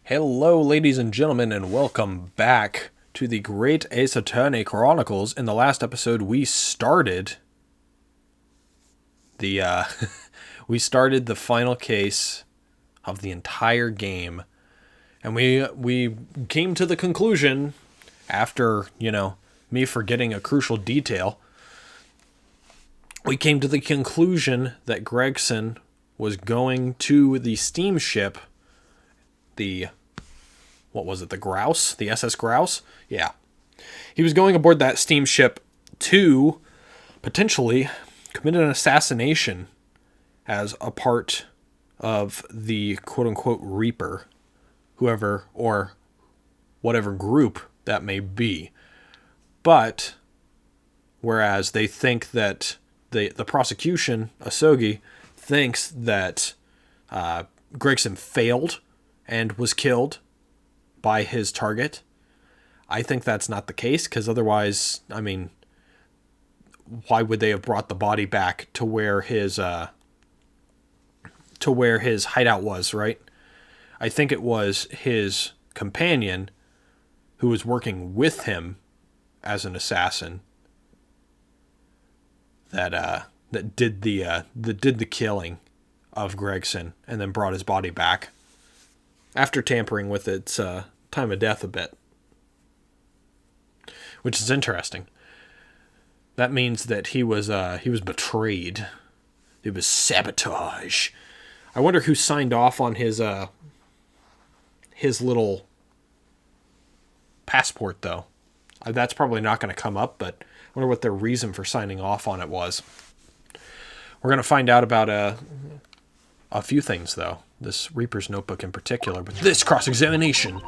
Hello, ladies and gentlemen, and welcome back to the Great Ace Attorney Chronicles. In the last episode, we started the we started the final case of the entire game, and we came to the conclusion after me forgetting a crucial detail. We came to the conclusion that Gregson was going to the steamship, the Grouse? The SS Grouse? Yeah. He was going aboard that steamship to potentially commit an assassination as a part of the quote-unquote Reaper, whoever or whatever group that may be. But whereas they think that the prosecution, Asogi, thinks that Gregson failed and was killed by his target, I think that's not the case, because otherwise, why would they have brought the body back to where his hideout was, right? I think it was his companion who was working with him as an assassin that did the killing of Gregson and then brought his body back after tampering with its time of death a bit, which is interesting. That means that he was betrayed. It was sabotage. I wonder who signed off on his little passport, though. That's probably not going to come up, but I wonder what their reason for signing off on it was. We're going to find out about a few things, though. This Reaper's notebook in particular, but this cross-examination.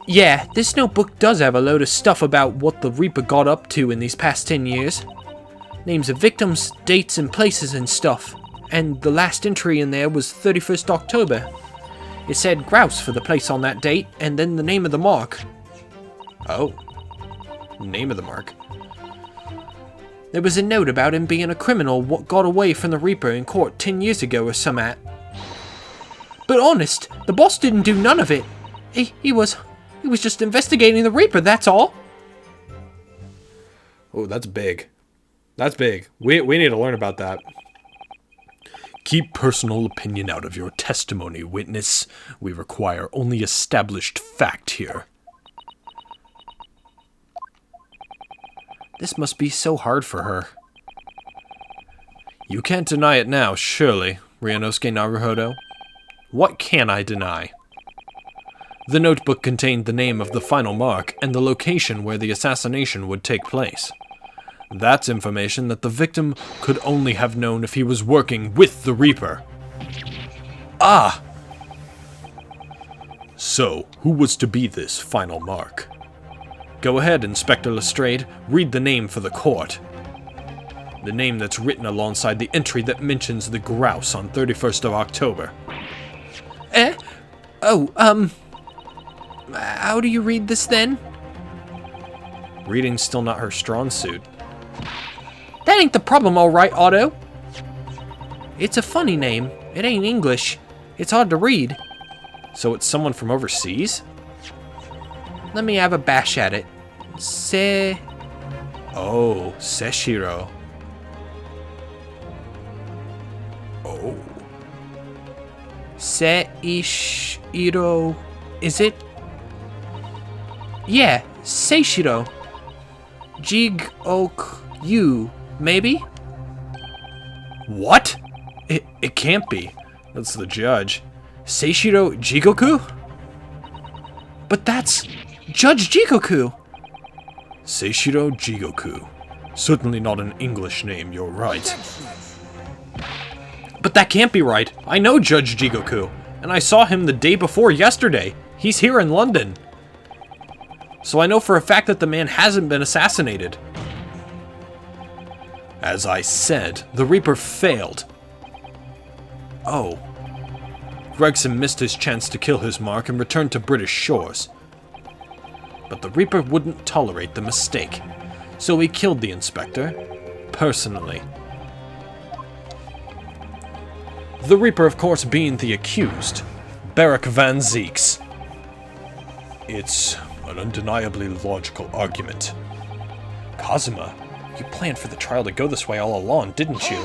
Yeah, this notebook does have a load of stuff about what the Reaper got up to in these past 10 years. Names of victims, dates and places and stuff. And the last entry in there was 31st October. It said Grouse for the place on that date, and then the name of the mark. Oh. Name of the mark. There was a note about him being a criminal what got away from the Reaper in court 10 years ago or someat. But honest, the boss didn't do none of it. He was just investigating the Reaper, that's all. Oh, that's big. That's big. We need to learn about that. Keep personal opinion out of your testimony, witness. We require only established fact here. This must be so hard for her. You can't deny it now, surely, Ryunosuke Naruhodo. What can I deny? The notebook contained the name of the final mark and the location where the assassination would take place. That's information that the victim could only have known if he was working with the Reaper. Ah! So, who was to be this final mark? Go ahead, Inspector Lestrade, read the name for the court. The name that's written alongside the entry that mentions the Grouse on 31st of October. How do you read this then? Reading's still not her strong suit. That ain't the problem, alright, Otto. It's a funny name. It ain't English. It's hard to read. So it's someone from overseas? Let me have a bash at it. Oh, Seshiro. Oh. Seishiro, is it? Yeah, Seishiro. Jig-ok-yu, maybe? What? It can't be. That's the judge. Seishiro Jigoku? But that's Judge Jigoku. Seishiro Jigoku. Certainly not an English name, you're right. But that can't be right. I know Judge Jigoku, and I saw him the day before yesterday. He's here in London. So I know for a fact that the man hasn't been assassinated. As I said, the Reaper failed. Oh. Gregson missed his chance to kill his mark and returned to British shores. But the Reaper wouldn't tolerate the mistake, so he killed the inspector, personally. The Reaper, of course, being the accused, Beric Van Zeeks. It's an undeniably logical argument. Kazuma, you planned for the trial to go this way all along, didn't you?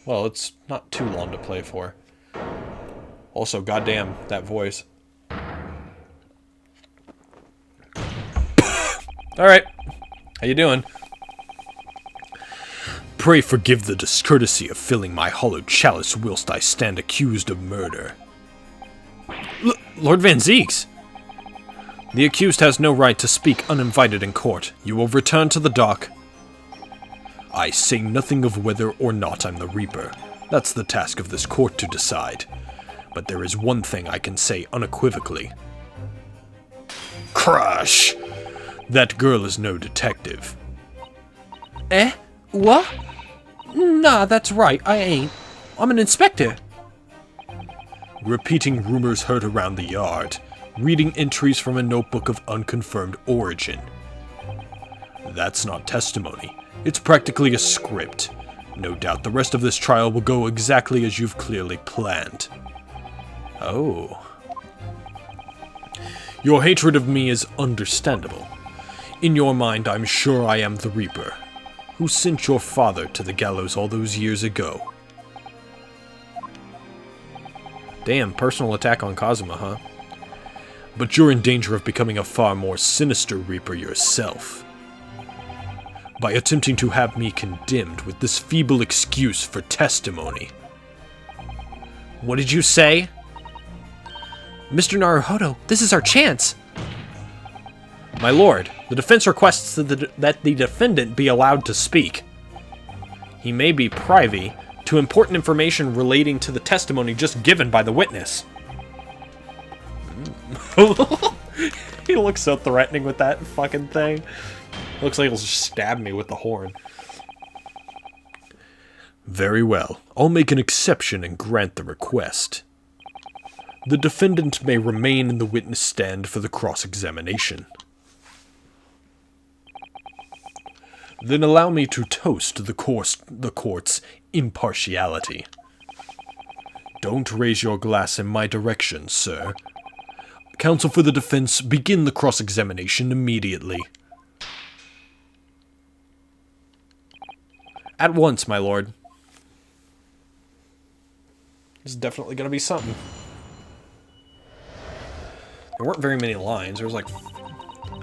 Well, it's not too long to play for. Also, goddamn, that voice. Alright. How you doing? Pray forgive the discourtesy of filling my hollowed chalice whilst I stand accused of murder. Lord Van Zeeks! The accused has no right to speak uninvited in court. You will return to the dock. I say nothing of whether or not I'm the Reaper. That's the task of this court to decide. But there is one thing I can say unequivocally. Crush! That girl is no detective. Eh? What? Nah, that's right, I ain't. I'm an inspector. Repeating rumors heard around the yard. Reading entries from a notebook of unconfirmed origin. That's not testimony. It's practically a script. No doubt the rest of this trial will go exactly as you've clearly planned. Oh. Your hatred of me is understandable. In your mind, I'm sure I am the Reaper, who sent your father to the gallows all those years ago. Damn, personal attack on Kazuma, huh? But you're in danger of becoming a far more sinister Reaper yourself. By attempting to have me condemned with this feeble excuse for testimony. What did you say? Mr. Naruhodo, this is our chance! My lord, the defense requests that the defendant be allowed to speak. He may be privy to important information relating to the testimony just given by the witness. He looks so threatening with that fucking thing. Looks like he'll just stab me with the horn. Very well. I'll make an exception and grant the request. The defendant may remain in the witness stand for the cross-examination. Then allow me to toast the court's impartiality. Don't raise your glass in my direction, sir. Counsel for the defense, begin the cross-examination immediately. At once, my lord. This is definitely going to be something. There weren't very many lines. There was like...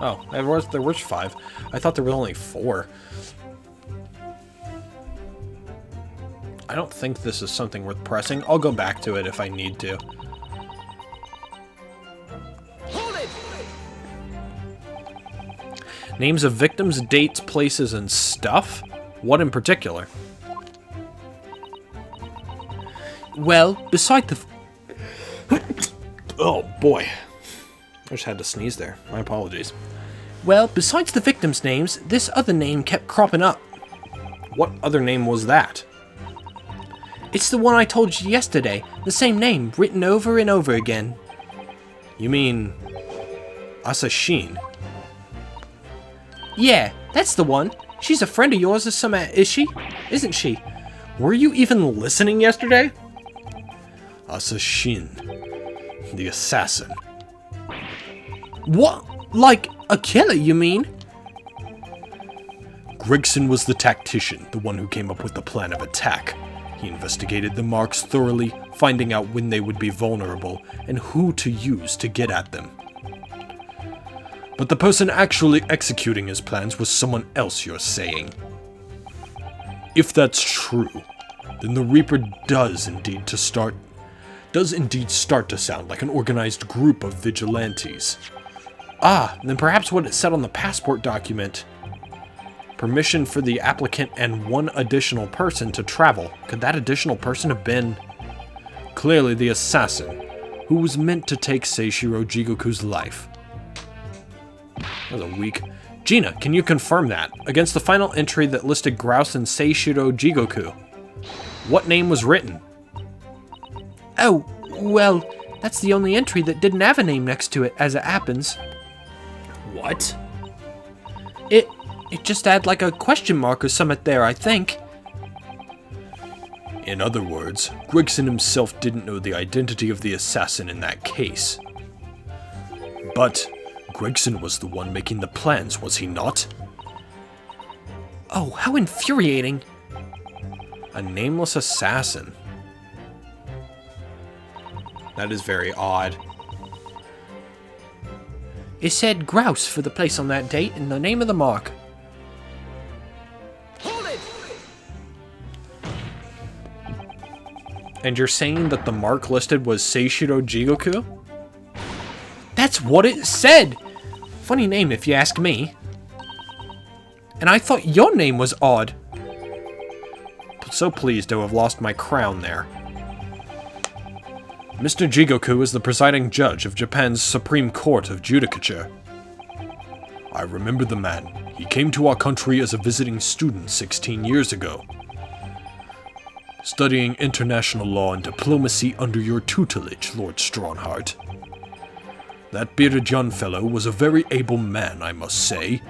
Oh, there was 5. I thought there was only 4. I don't think this is something worth pressing. I'll go back to it if I need to. Hold it! Names of victims, dates, places, and stuff? What in particular? Well, beside the... Oh, boy. I just had to sneeze there. My apologies. Well, besides the victims' names, this other name kept cropping up. What other name was that? It's the one I told you yesterday. The same name, written over and over again. You mean... Asashin? Yeah, that's the one. She's a friend of yours or something, is she? Isn't she? Were you even listening yesterday? Asashin. The assassin. What? Like a killer, you mean? Gregson was the tactician, the one who came up with the plan of attack. He investigated the marks thoroughly, finding out when they would be vulnerable and who to use to get at them. But the person actually executing his plans was someone else, you're saying. If that's true, then the Reaper does indeed start to sound like an organized group of vigilantes. Ah, then perhaps what it said on the passport document. Permission for the applicant and one additional person to travel. Could that additional person have been... Clearly the assassin, who was meant to take Seishiro Jigoku's life. That was a weak... Gina, can you confirm that? Against the final entry that listed Grouse and Seishiro Jigoku. What name was written? Oh, well, that's the only entry that didn't have a name next to it, as it happens. What? It just had like a question mark or something there, I think. In other words, Gregson himself didn't know the identity of the assassin in that case. But Gregson was the one making the plans, was he not? Oh, how infuriating. A nameless assassin. That is very odd. It said grouse for the place on that date and the name of the mark. And you're saying that the mark listed was Seishiro Jigoku? That's what it said! Funny name if you ask me. And I thought your name was odd. So pleased to have lost my crown there. Mr. Jigoku is the presiding judge of Japan's Supreme Court of Judicature. I remember the man. He came to our country as a visiting student 16 years ago, studying international law and diplomacy under your tutelage, Lord Stronhart. That bearded young fellow was a very able man, I must say.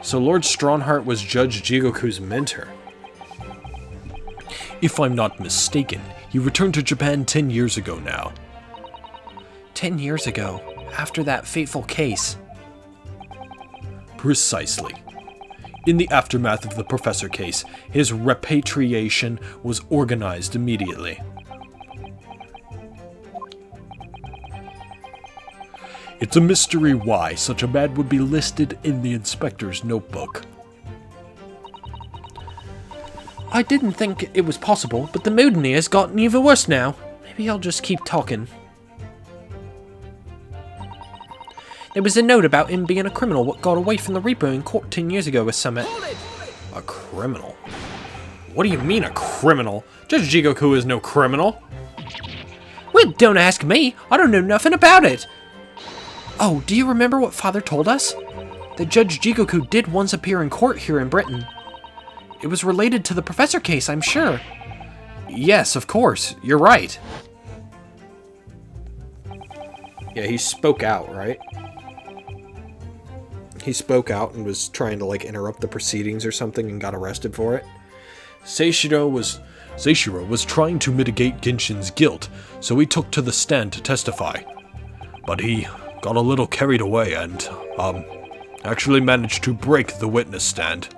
So Lord Stronhart was Judge Jigoku's mentor. If I'm not mistaken, he returned to Japan 10 years ago now. 10 years ago, after that fateful case. Precisely. In the aftermath of the Professor case, his repatriation was organized immediately. It's a mystery why such a man would be listed in the inspector's notebook. I didn't think it was possible, but the mutiny has gotten even worse now. Maybe I'll just keep talking. There was a note about him being a criminal what got away from the Reaper in court 10 years ago with Summit. A criminal? What do you mean a criminal? Judge Jigoku is no criminal. Well, don't ask me. I don't know nothing about it. Oh, do you remember what Father told us? That Judge Jigoku did once appear in court here in Britain. It was related to the Professor case, I'm sure. Yes, of course. You're right. Yeah, he spoke out, right? He spoke out and was trying to, like, interrupt the proceedings or something and got arrested for it. Seishiro was trying to mitigate Genshin's guilt, so he took to the stand to testify. But he got a little carried away and, actually managed to break the witness stand.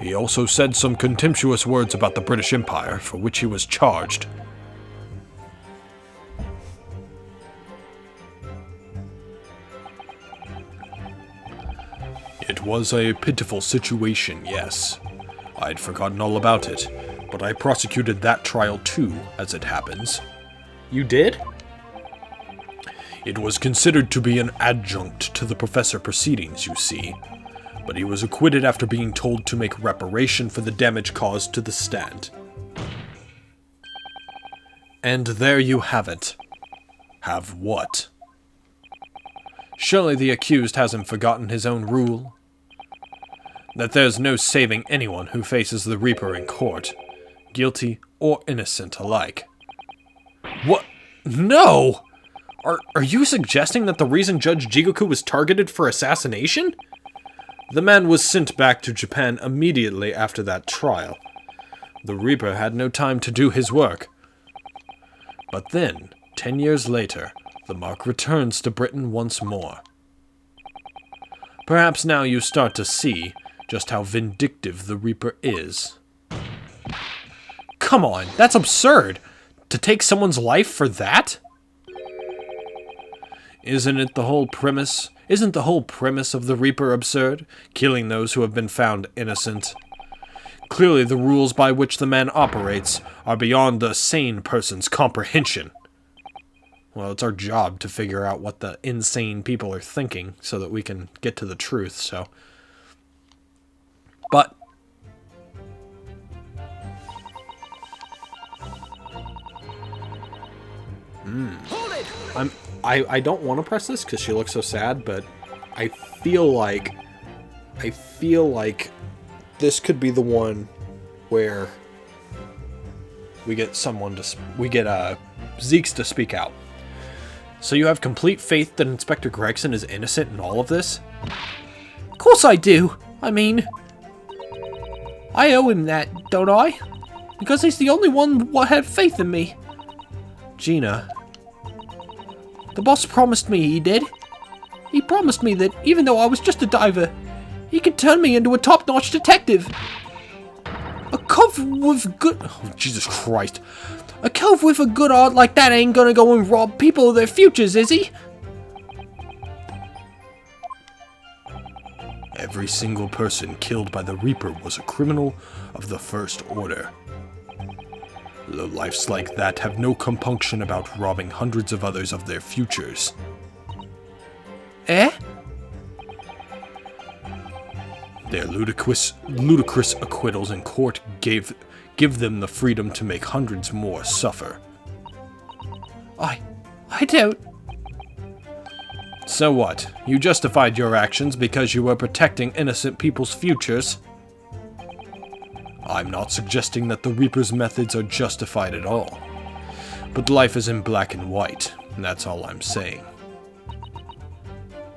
He also said some contemptuous words about the British Empire, for which he was charged. It was a pitiful situation, yes. I'd forgotten all about it, but I prosecuted that trial too, as it happens. You did? It was considered to be an adjunct to the Professor proceedings, you see. But he was acquitted after being told to make reparation for the damage caused to the stand. And there you have it. Have what? Surely the accused hasn't forgotten his own rule? That there's no saving anyone who faces the Reaper in court, guilty or innocent alike. What? No! Are you suggesting that the reason Judge Jigoku was targeted for assassination? The man was sent back to Japan immediately after that trial. The Reaper had no time to do his work. But then, 10 years later, the mark returns to Britain once more. Perhaps now you start to see just how vindictive the Reaper is. Come on, that's absurd! To take someone's life for that? Isn't the whole premise of the Reaper absurd? Killing those who have been found innocent. Clearly the rules by which the man operates are beyond a sane person's comprehension. Well, it's our job to figure out what the insane people are thinking so that we can get to the truth, so. But I don't want to press this because she looks so sad, but I feel like this could be the one where we get Zeeks to speak out. So you have complete faith that Inspector Gregson is innocent in all of this? Of course I do. I mean... I owe him that, don't I? Because he's the only one what had faith in me. Gina. The boss promised me he did. He promised me that even though I was just a diver, he could turn me into a top-notch detective. A cove with good... Oh, Jesus Christ. A cove with a good heart like that ain't gonna go and rob people of their futures, is he? Every single person killed by the Reaper was a criminal of the First Order. Lowlifes like that have no compunction about robbing hundreds of others of their futures. Eh? Their ludicrous acquittals in court give them the freedom to make hundreds more suffer. I don't... So what? You justified your actions because you were protecting innocent people's futures? I'm not suggesting that the Reaper's methods are justified at all. But life is in black and white, and that's all I'm saying.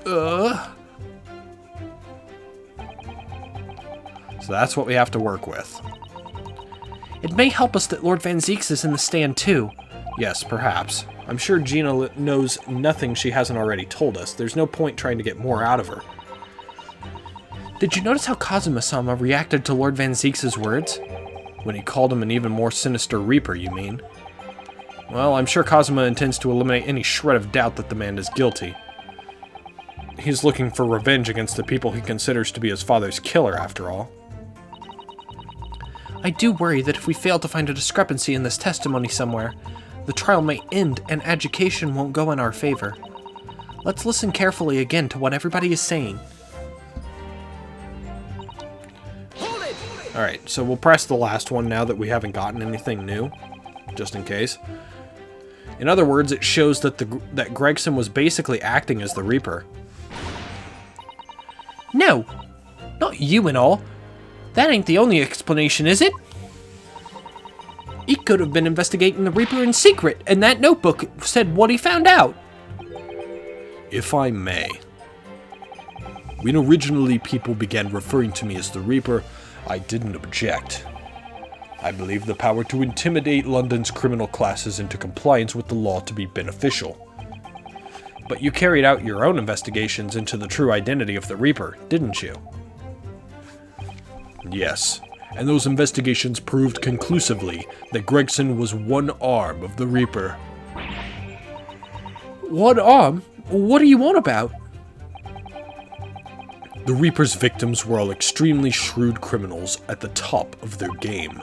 So that's what we have to work with. It may help us that Lord Van Zieks is in the stand too. Yes, perhaps. I'm sure Gina knows nothing she hasn't already told us. There's no point trying to get more out of her. Did you notice how Kazuma-sama reacted to Lord Van Zieks' words? When he called him an even more sinister Reaper, you mean? Well, I'm sure Kazuma intends to eliminate any shred of doubt that the man is guilty. He's looking for revenge against the people he considers to be his father's killer, after all. I do worry that if we fail to find a discrepancy in this testimony somewhere, the trial may end and adjudication won't go in our favor. Let's listen carefully again to what everybody is saying. Alright, so we'll press the last one now that we haven't gotten anything new, just in case. In other words, it shows that that Gregson was basically acting as the Reaper. No, not you and all. That ain't the only explanation, is it? He could have been investigating the Reaper in secret, and that notebook said what he found out. If I may. When originally people began referring to me as the Reaper, I didn't object. I believe the power to intimidate London's criminal classes into compliance with the law to be beneficial. But you carried out your own investigations into the true identity of the Reaper, didn't you? Yes, and those investigations proved conclusively that Gregson was one arm of the Reaper. One arm? What are you on about? The Reaper's victims were all extremely shrewd criminals at the top of their game.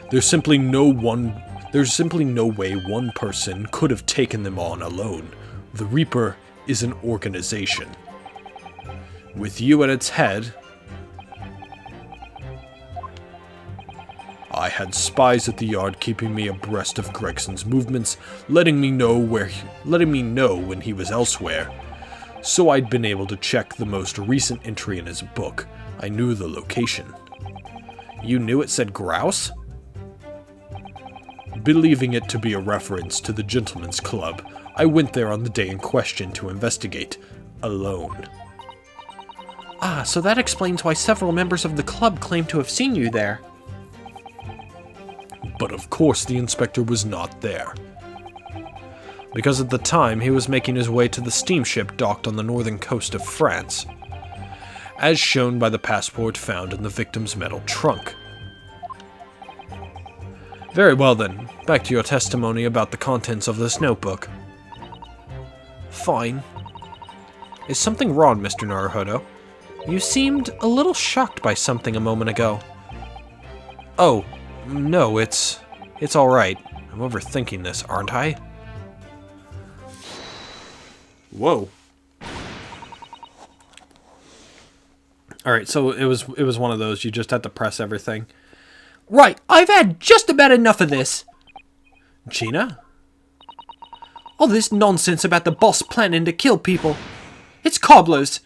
There's simply no way one person could have taken them on alone. The Reaper is an organization. With you at its head, I had spies at the yard keeping me abreast of Gregson's movements, letting me know when he was elsewhere. So I'd been able to check the most recent entry in his book. I knew the location. You knew it said Grouse? Believing it to be a reference to the Gentleman's Club, I went there on the day in question to investigate, alone. Ah, so that explains why several members of the club claim to have seen you there. But of course the inspector was not there. Because at the time he was making his way to the steamship docked on the northern coast of France, as shown by the passport found in the victim's metal trunk. Very well then, back to your testimony about the contents of this notebook. Fine. Is something wrong, Mr. Naruhodo? You seemed a little shocked by something a moment ago. Oh, no, it's alright. I'm overthinking this, aren't I? Whoa. Alright, so it was one of those, you just had to press everything. Right, I've had just about enough of this. Gina? All this nonsense about the boss planning to kill people. It's cobblers.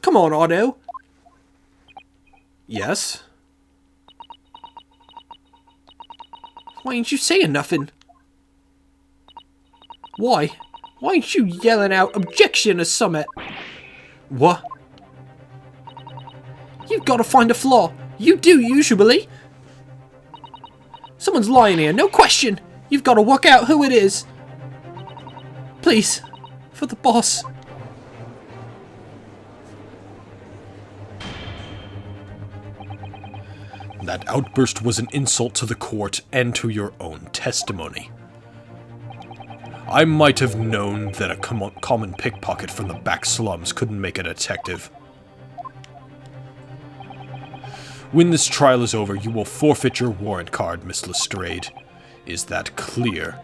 Come on, Otto. Yes? Why ain't you saying nothing? Why? Why ain't you yelling out objection or summit? What? You've got to find a flaw. You do, usually. Someone's lying here, no question. You've got to work out who it is. Please, for the boss. That outburst was an insult to the court and to your own testimony. I might have known that a common pickpocket from the back slums couldn't make a detective. When this trial is over, you will forfeit your warrant card, Miss Lestrade. Is that clear?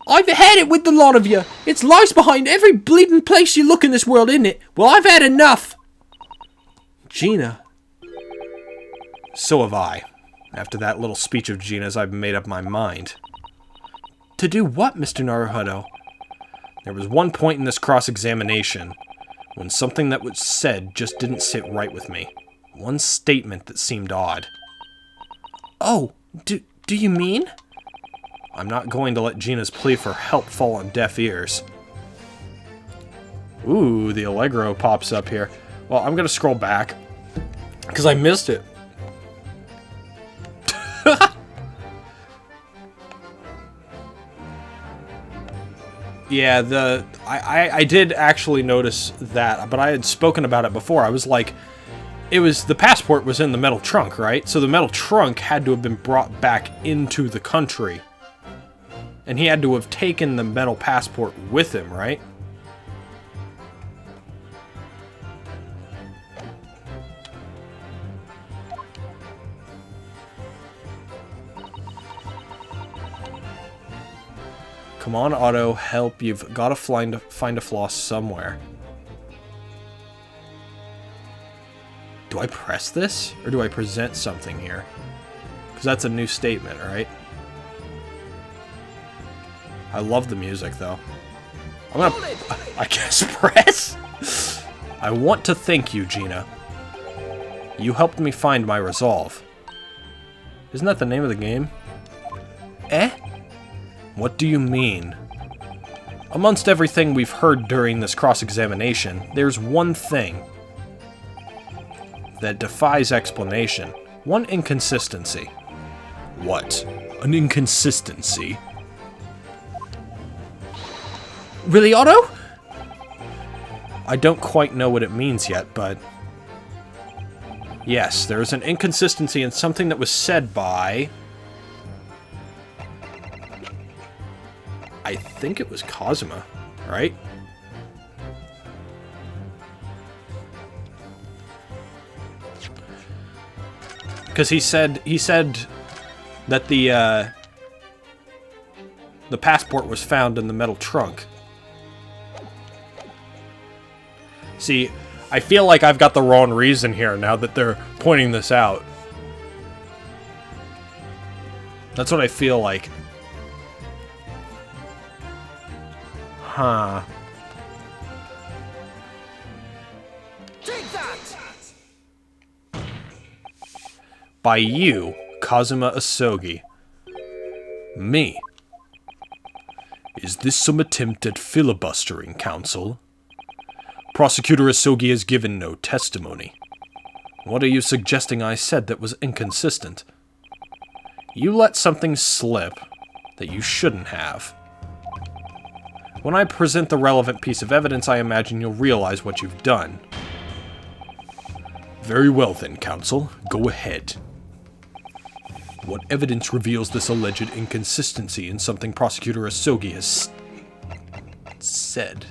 I've had it with the lot of you. It's lies behind every bleeding place you look in this world, isn't it? Well, I've had enough. Gina. So have I. After that little speech of Gina's, I've made up my mind. To do what, Mr. Naruhodo? There was one point in this cross-examination when something that was said just didn't sit right with me. One statement that seemed odd. Oh, do you mean? I'm not going to let Gina's plea for help fall on deaf ears. Ooh, the Allegro pops up here. Well, I'm going to scroll back because I missed it. Yeah, I did actually notice that, but I had spoken about it before. I was like, the passport was in the metal trunk, right? So the metal trunk had to have been brought back into the country. And he had to have taken the metal passport with him, right? Come on, Otto, help. You've got to find a floss somewhere. Do I press this? Or do I present something here? Because that's a new statement, right? I love the music, though. I'm gonna, I guess, press? I want to thank you, Gina. You helped me find my resolve. Isn't that the name of the game? Eh? What do you mean? Amongst everything we've heard during this cross-examination, there's one thing that defies explanation. One inconsistency. What? An inconsistency? Really, Otto? I don't quite know what it means yet, but... yes, there is an inconsistency in something that was said by... I think it was Kazuma, right? Because he said that the passport was found in the metal trunk. See, I feel like I've got the wrong reason here now that they're pointing this out. That's what I feel like. Huh. Take that! By you, Kazuma Asogi. Me. Is this some attempt at filibustering, Counsel? Prosecutor Asogi has given no testimony. What are you suggesting I said that was inconsistent? You let something slip that you shouldn't have. When I present the relevant piece of evidence, I imagine you'll realize what you've done. Very well then, Counsel. Go ahead. What evidence reveals this alleged inconsistency in something Prosecutor Asogi has said?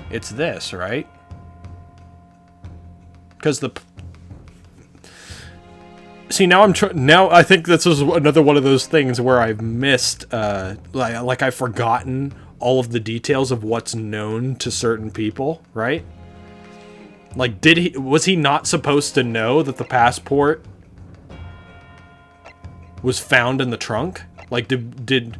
It's this, right? Because the... See, now now I think this is another one of those things where I've missed, like I've forgotten all of the details of what's known to certain people, right? Like, was he not supposed to know that the passport was found in the trunk? Like, did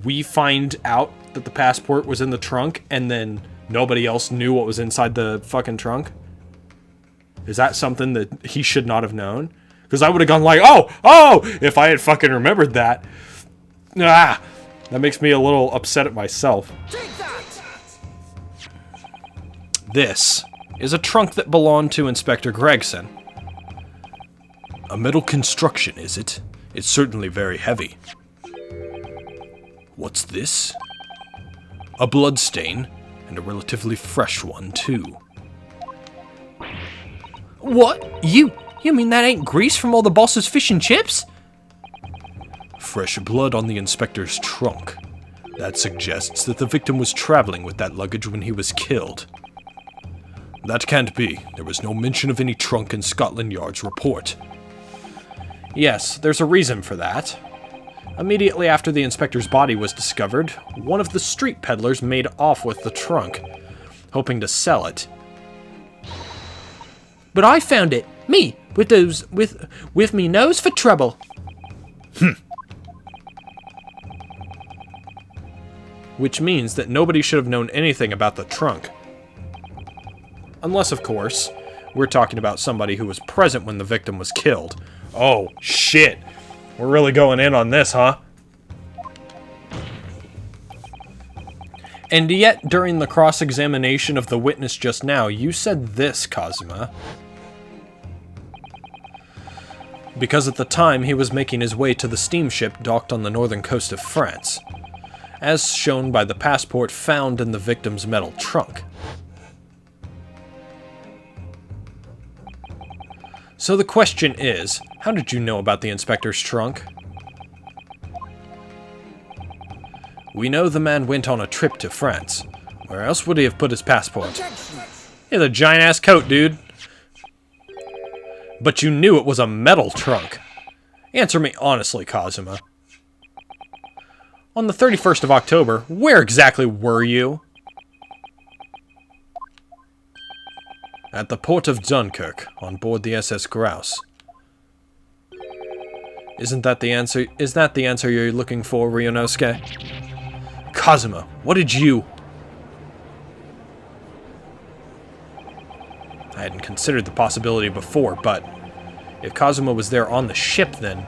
we find out that the passport was in the trunk and then nobody else knew what was inside the fucking trunk? Is that something that he should not have known? Because I would have gone like, oh, if I had fucking remembered that. That makes me a little upset at myself. Take that! This is a trunk that belonged to Inspector Gregson. A metal construction, is it? It's certainly very heavy. What's this? A blood stain, and a relatively fresh one, too. What? You mean that ain't grease from all the boss's fish and chips? Fresh blood on the inspector's trunk. That suggests that the victim was traveling with that luggage when he was killed. That can't be. There was no mention of any trunk in Scotland Yard's report. Yes, there's a reason for that. Immediately after the inspector's body was discovered, one of the street peddlers made off with the trunk, hoping to sell it. But I found it. Me, with me nose for trouble. Which means that nobody should have known anything about the trunk. Unless, of course, we're talking about somebody who was present when the victim was killed. Oh, shit. We're really going in on this, huh? And yet, during the cross-examination of the witness just now, you said this, Kazuma. Because at the time, he was making his way to the steamship docked on the northern coast of France, as shown by the passport found in the victim's metal trunk. So the question is, how did you know about the inspector's trunk? We know the man went on a trip to France. Where else would he have put his passport? He had a giant-ass coat, dude. But you knew it was a metal trunk. Answer me honestly, Kazuma. On the 31st of October, where exactly were you? At the port of Dunkirk, on board the SS Grouse. Isn't that the answer? Is that the answer you're looking for, Ryunosuke? Kazuma, what did you... I hadn't considered the possibility before, but if Kazuma was there on the ship, then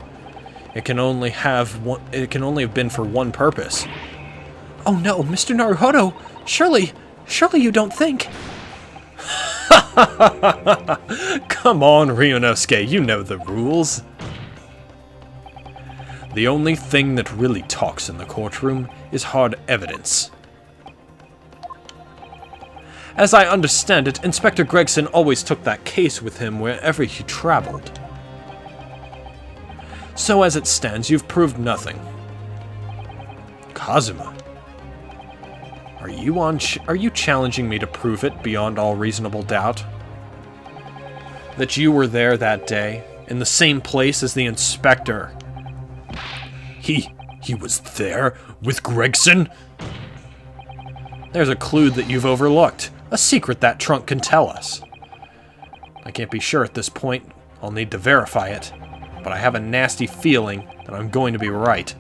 it can only have been for one purpose. Oh no, Mr. Naruhodo! Surely you don't think... Come on, Ryunosuke, you know the rules. The only thing that really talks in the courtroom is hard evidence. As I understand it, Inspector Gregson always took that case with him wherever he traveled. So as it stands, you've proved nothing. Kazuma, are you challenging me to prove it beyond all reasonable doubt? That you were there that day, in the same place as the inspector? He was there with Gregson? There's a clue that you've overlooked. A secret that trunk can tell us. I can't be sure at this point. I'll need to verify it. But I have a nasty feeling that I'm going to be right.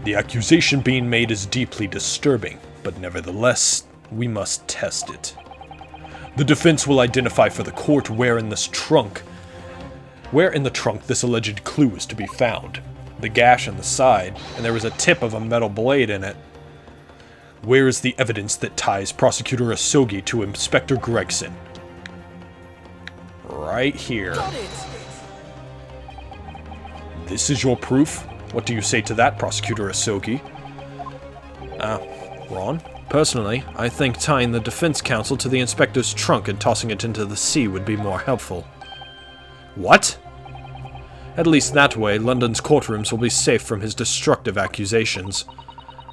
The accusation being made is deeply disturbing, but nevertheless, we must test it. The defense will identify for the court where in the trunk this alleged clue is to be found. The gash in the side, and there was a tip of a metal blade in it. Where is the evidence that ties Prosecutor Asogi to Inspector Gregson? Right here. This is your proof? What do you say to that, Prosecutor Asogi? Ron? Personally, I think tying the defense counsel to the inspector's trunk and tossing it into the sea would be more helpful. What? At least that way, London's courtrooms will be safe from his destructive accusations.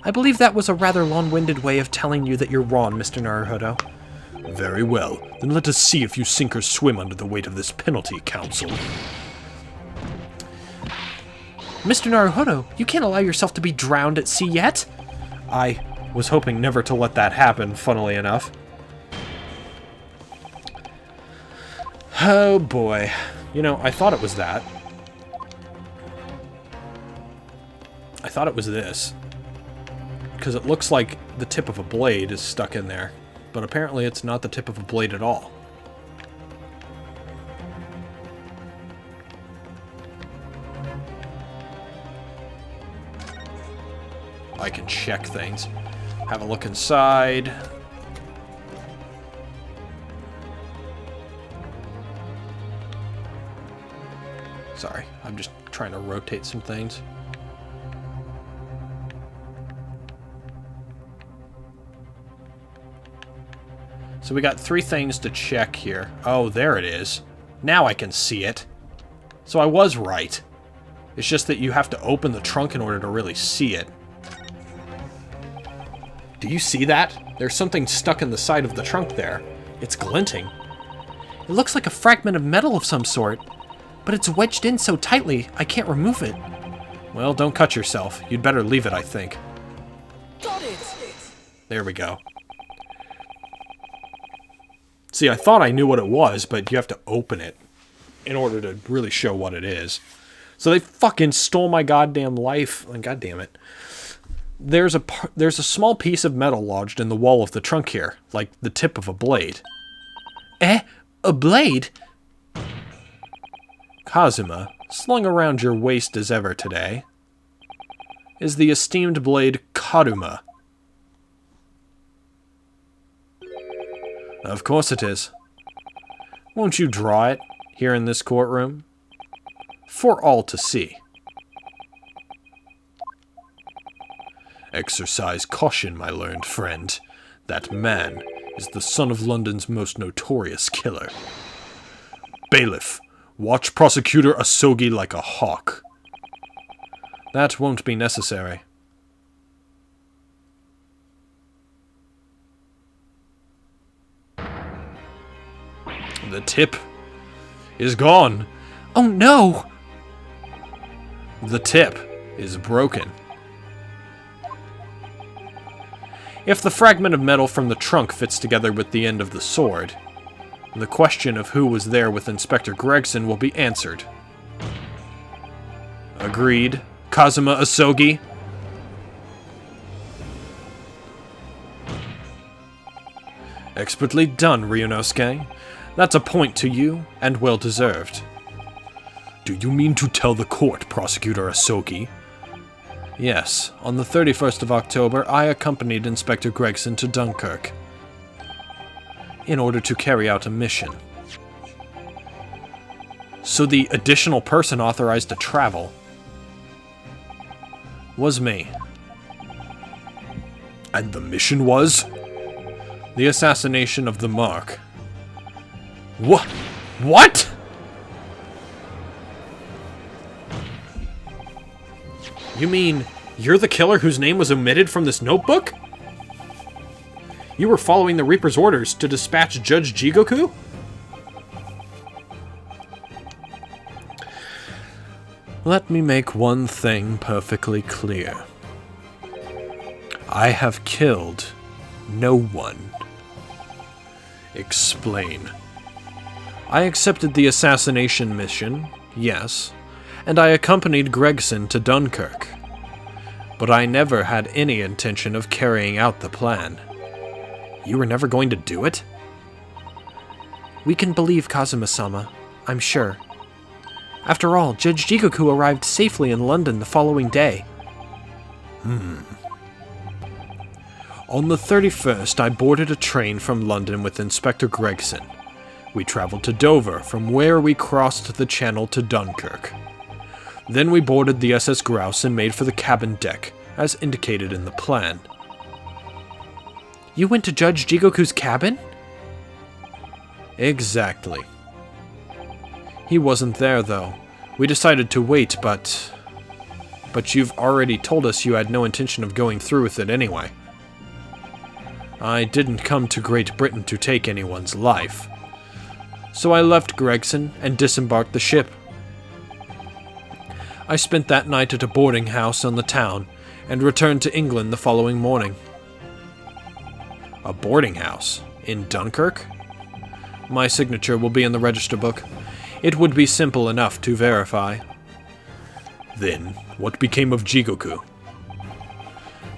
I believe that was a rather long-winded way of telling you that you're wrong, Mr. Naruhodo. Very well. Then let us see if you sink or swim under the weight of this penalty, counsel. Mr. Naruhodo, you can't allow yourself to be drowned at sea yet. I was hoping never to let that happen, funnily enough. Oh boy. You know, I thought it was that. I thought it was this. Because it looks like the tip of a blade is stuck in there. But apparently it's not the tip of a blade at all. I can check things. Have a look inside. Sorry, I'm just trying to rotate some things. So we got 3 things to check here. Oh, there it is. Now I can see it. So I was right. It's just that you have to open the trunk in order to really see it. Do you see that? There's something stuck in the side of the trunk there. It's glinting. It looks like a fragment of metal of some sort, but it's wedged in so tightly I can't remove it. Well, don't cut yourself. You'd better leave it, I think. Got it! There we go. See, I thought I knew what it was, but you have to open it in order to really show what it is. So they fucking stole my goddamn life. God damn it. There's a small piece of metal lodged in the wall of the trunk here, like the tip of a blade. Eh? A blade? Kazuma, slung around your waist as ever today, is the esteemed blade Karuma. Of course it is. Won't you draw it here in this courtroom? For all to see. Exercise caution, my learned friend. That man is the son of London's most notorious killer. Bailiff, watch Prosecutor Asogi like a hawk. That won't be necessary. The tip is gone. Oh no! The tip is broken. If the fragment of metal from the trunk fits together with the end of the sword, the question of who was there with Inspector Gregson will be answered. Agreed, Kazuma Asogi? Expertly done, Ryunosuke. That's a point to you, and well deserved. Do you mean to tell the court, Prosecutor Asogi? Yes, on the 31st of October, I accompanied Inspector Gregson to Dunkirk in order to carry out a mission. So the additional person authorized to travel was me. And the mission was? The assassination of the Mark. What? You mean you're the killer whose name was omitted from this notebook? You were following the Reaper's orders to dispatch Judge Jigoku? Let me make one thing perfectly clear. I have killed no one. Explain. I accepted the assassination mission, yes, and I accompanied Gregson to Dunkirk. But I never had any intention of carrying out the plan. You were never going to do it? We can believe Kazuma-sama, I'm sure. After all, Judge Jigoku arrived safely in London the following day. On the 31st, I boarded a train from London with Inspector Gregson. We traveled to Dover, from where we crossed the Channel to Dunkirk. Then we boarded the SS Grouse and made for the cabin deck, as indicated in the plan. You went to Judge Jigoku's cabin? Exactly. He wasn't there, though. We decided to wait, but you've already told us you had no intention of going through with it anyway. I didn't come to Great Britain to take anyone's life. So I left Gregson and disembarked the ship. I spent that night at a boarding house on the town and returned to England the following morning. A boarding house? In Dunkirk? My signature will be in the register book. It would be simple enough to verify. Then, what became of Jigoku?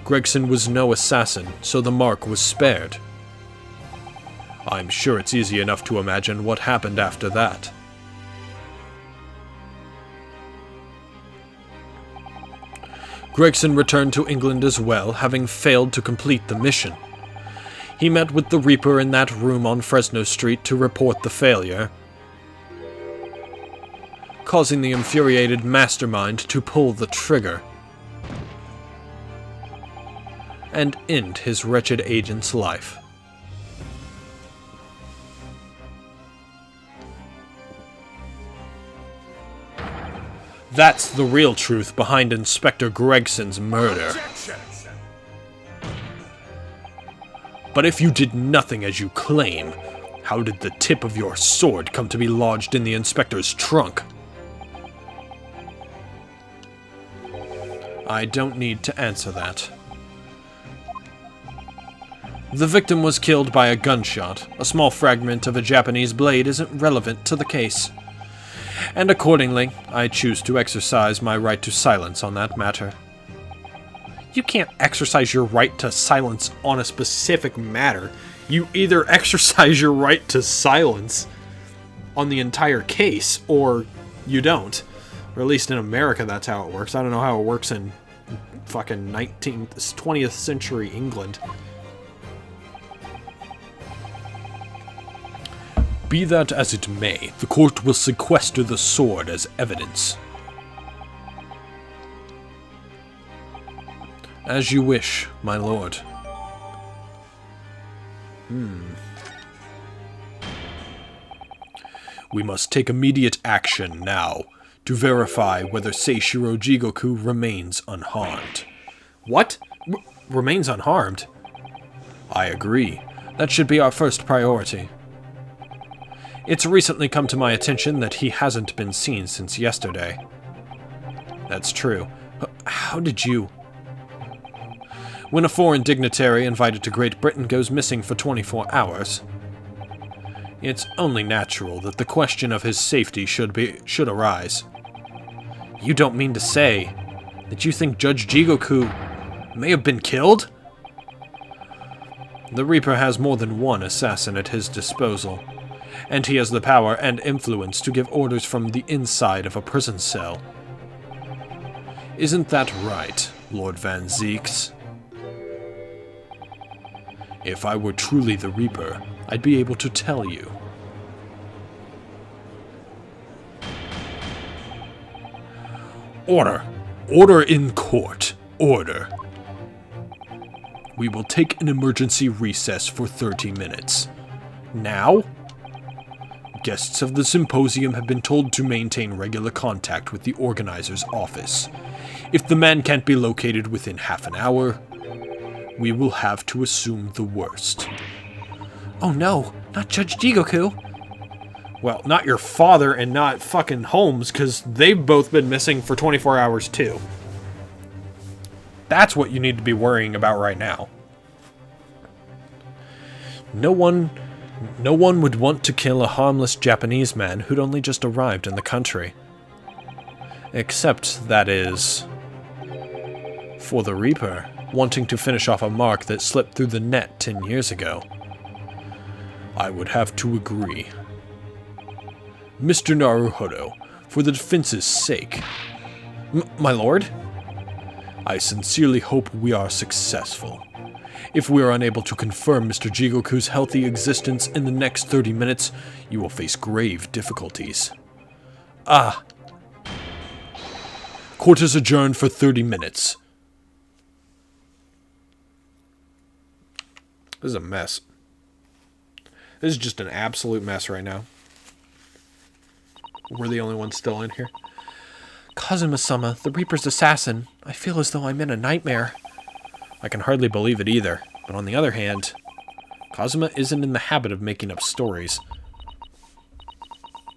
Gregson was no assassin, so the mark was spared. I'm sure it's easy enough to imagine what happened after that. Gregson returned to England as well, having failed to complete the mission. He met with the Reaper in that room on Fresno Street to report the failure, causing the infuriated mastermind to pull the trigger and end his wretched agent's life. That's the real truth behind Inspector Gregson's murder. But if you did nothing as you claim, how did the tip of your sword come to be lodged in the inspector's trunk? I don't need to answer that. The victim was killed by a gunshot. A small fragment of a Japanese blade isn't relevant to the case. And accordingly, I choose to exercise my right to silence on that matter. You can't exercise your right to silence on a specific matter. You either exercise your right to silence on the entire case, or you don't. Or at least in America, that's how it works. I don't know how it works in fucking 20th century England. Be that as it may, the court will sequester the sword as evidence. As you wish, my lord. We must take immediate action now to verify whether Seishiro Jigoku remains unharmed. What? Remains unharmed? I agree. That should be our first priority. It's recently come to my attention that he hasn't been seen since yesterday. That's true. How did you... When a foreign dignitary invited to Great Britain goes missing for 24 hours, it's only natural that the question of his safety should arise. You don't mean to say that you think Judge Jigoku may have been killed? The Reaper has more than one assassin at his disposal, and he has the power and influence to give orders from the inside of a prison cell. Isn't that right, Lord Van Zieks? If I were truly the Reaper, I'd be able to tell you. Order! Order in court! Order! We will take an emergency recess for 30 minutes. Now? Guests of the symposium have been told to maintain regular contact with the organizer's office. If the man can't be located within half an hour, we will have to assume the worst. Oh no, not Judge Jigoku. Well, not your father and not fucking Holmes, because they've both been missing for 24 hours too. That's what you need to be worrying about right now. No one would want to kill a harmless Japanese man who'd only just arrived in the country. Except, that is, for the Reaper, wanting to finish off a mark that slipped through the net 10 years ago. I would have to agree. Mr. Naruhodo, for the defense's sake. My lord? I sincerely hope we are successful. If we are unable to confirm Mr. Jigoku's healthy existence in the next 30 minutes, you will face grave difficulties. Ah. Court is adjourned for 30 minutes. This is a mess. This is just an absolute mess right now. We're the only ones still in here. Kazuma-sama, the Reaper's assassin. I feel as though I'm in a nightmare. I can hardly believe it either. But on the other hand, Kazuma isn't in the habit of making up stories.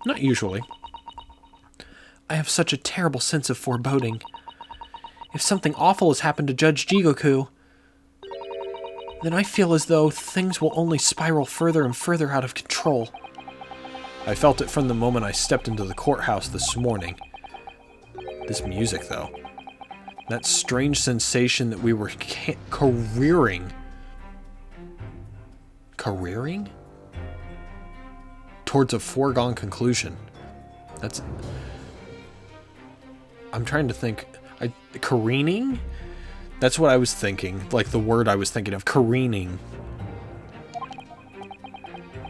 Not usually. I have such a terrible sense of foreboding. If something awful has happened to Judge Jigoku, then I feel as though things will only spiral further and further out of control. I felt it from the moment I stepped into the courthouse this morning. This music, though. That strange sensation that we were careering. Careering? Towards a foregone conclusion. I'm trying to think. Careening? That's what I was thinking. Like the word I was thinking of. Careening.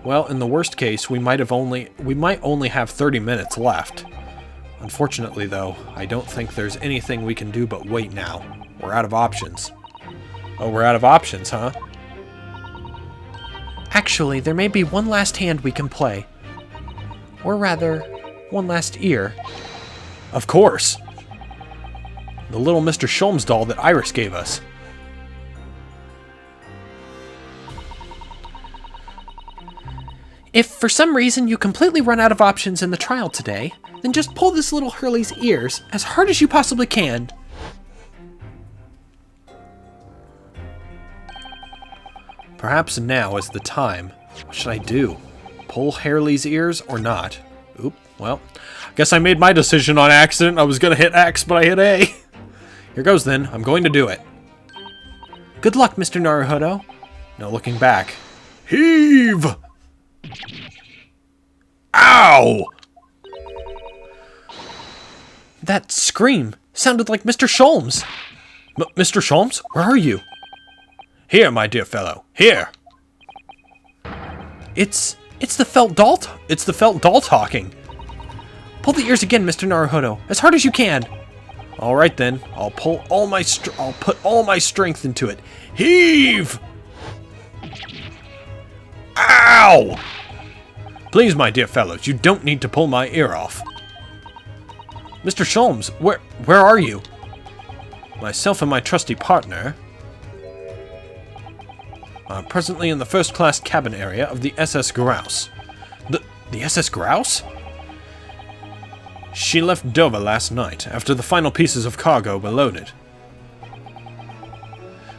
Well, in the worst case, we might only have 30 minutes left. Unfortunately, though, I don't think there's anything we can do but wait now. We're out of options. Oh, we're out of options, huh? Actually, there may be one last hand we can play. Or rather, one last ear. Of course. The little Mr. Sholmes doll that Iris gave us. If for some reason you completely run out of options in the trial today, then just pull this little Hurley's ears as hard as you possibly can. Perhaps now is the time. What should I do? Pull Hurley's ears or not? Oop, well, I guess I made my decision on accident. I was gonna hit X, but I hit A. Here goes then. I'm going to do it. Good luck, Mr. Naruhodo. No looking back. Heave! Ow! That scream sounded like Mr. Sholmes. Mr. Sholmes, where are you? Here, my dear fellow. Here. It's the felt doll. It's the felt doll talking. Pull the ears again, Mr. Naruhodo, as hard as you can. All right then. I'll put all my strength into it. Heave! Ow! Please, my dear fellows, you don't need to pull my ear off. Mr. Sholmes, where are you? Myself and my trusty partner are presently in the first-class cabin area of the SS Grouse. The SS Grouse? She left Dover last night, after the final pieces of cargo were loaded.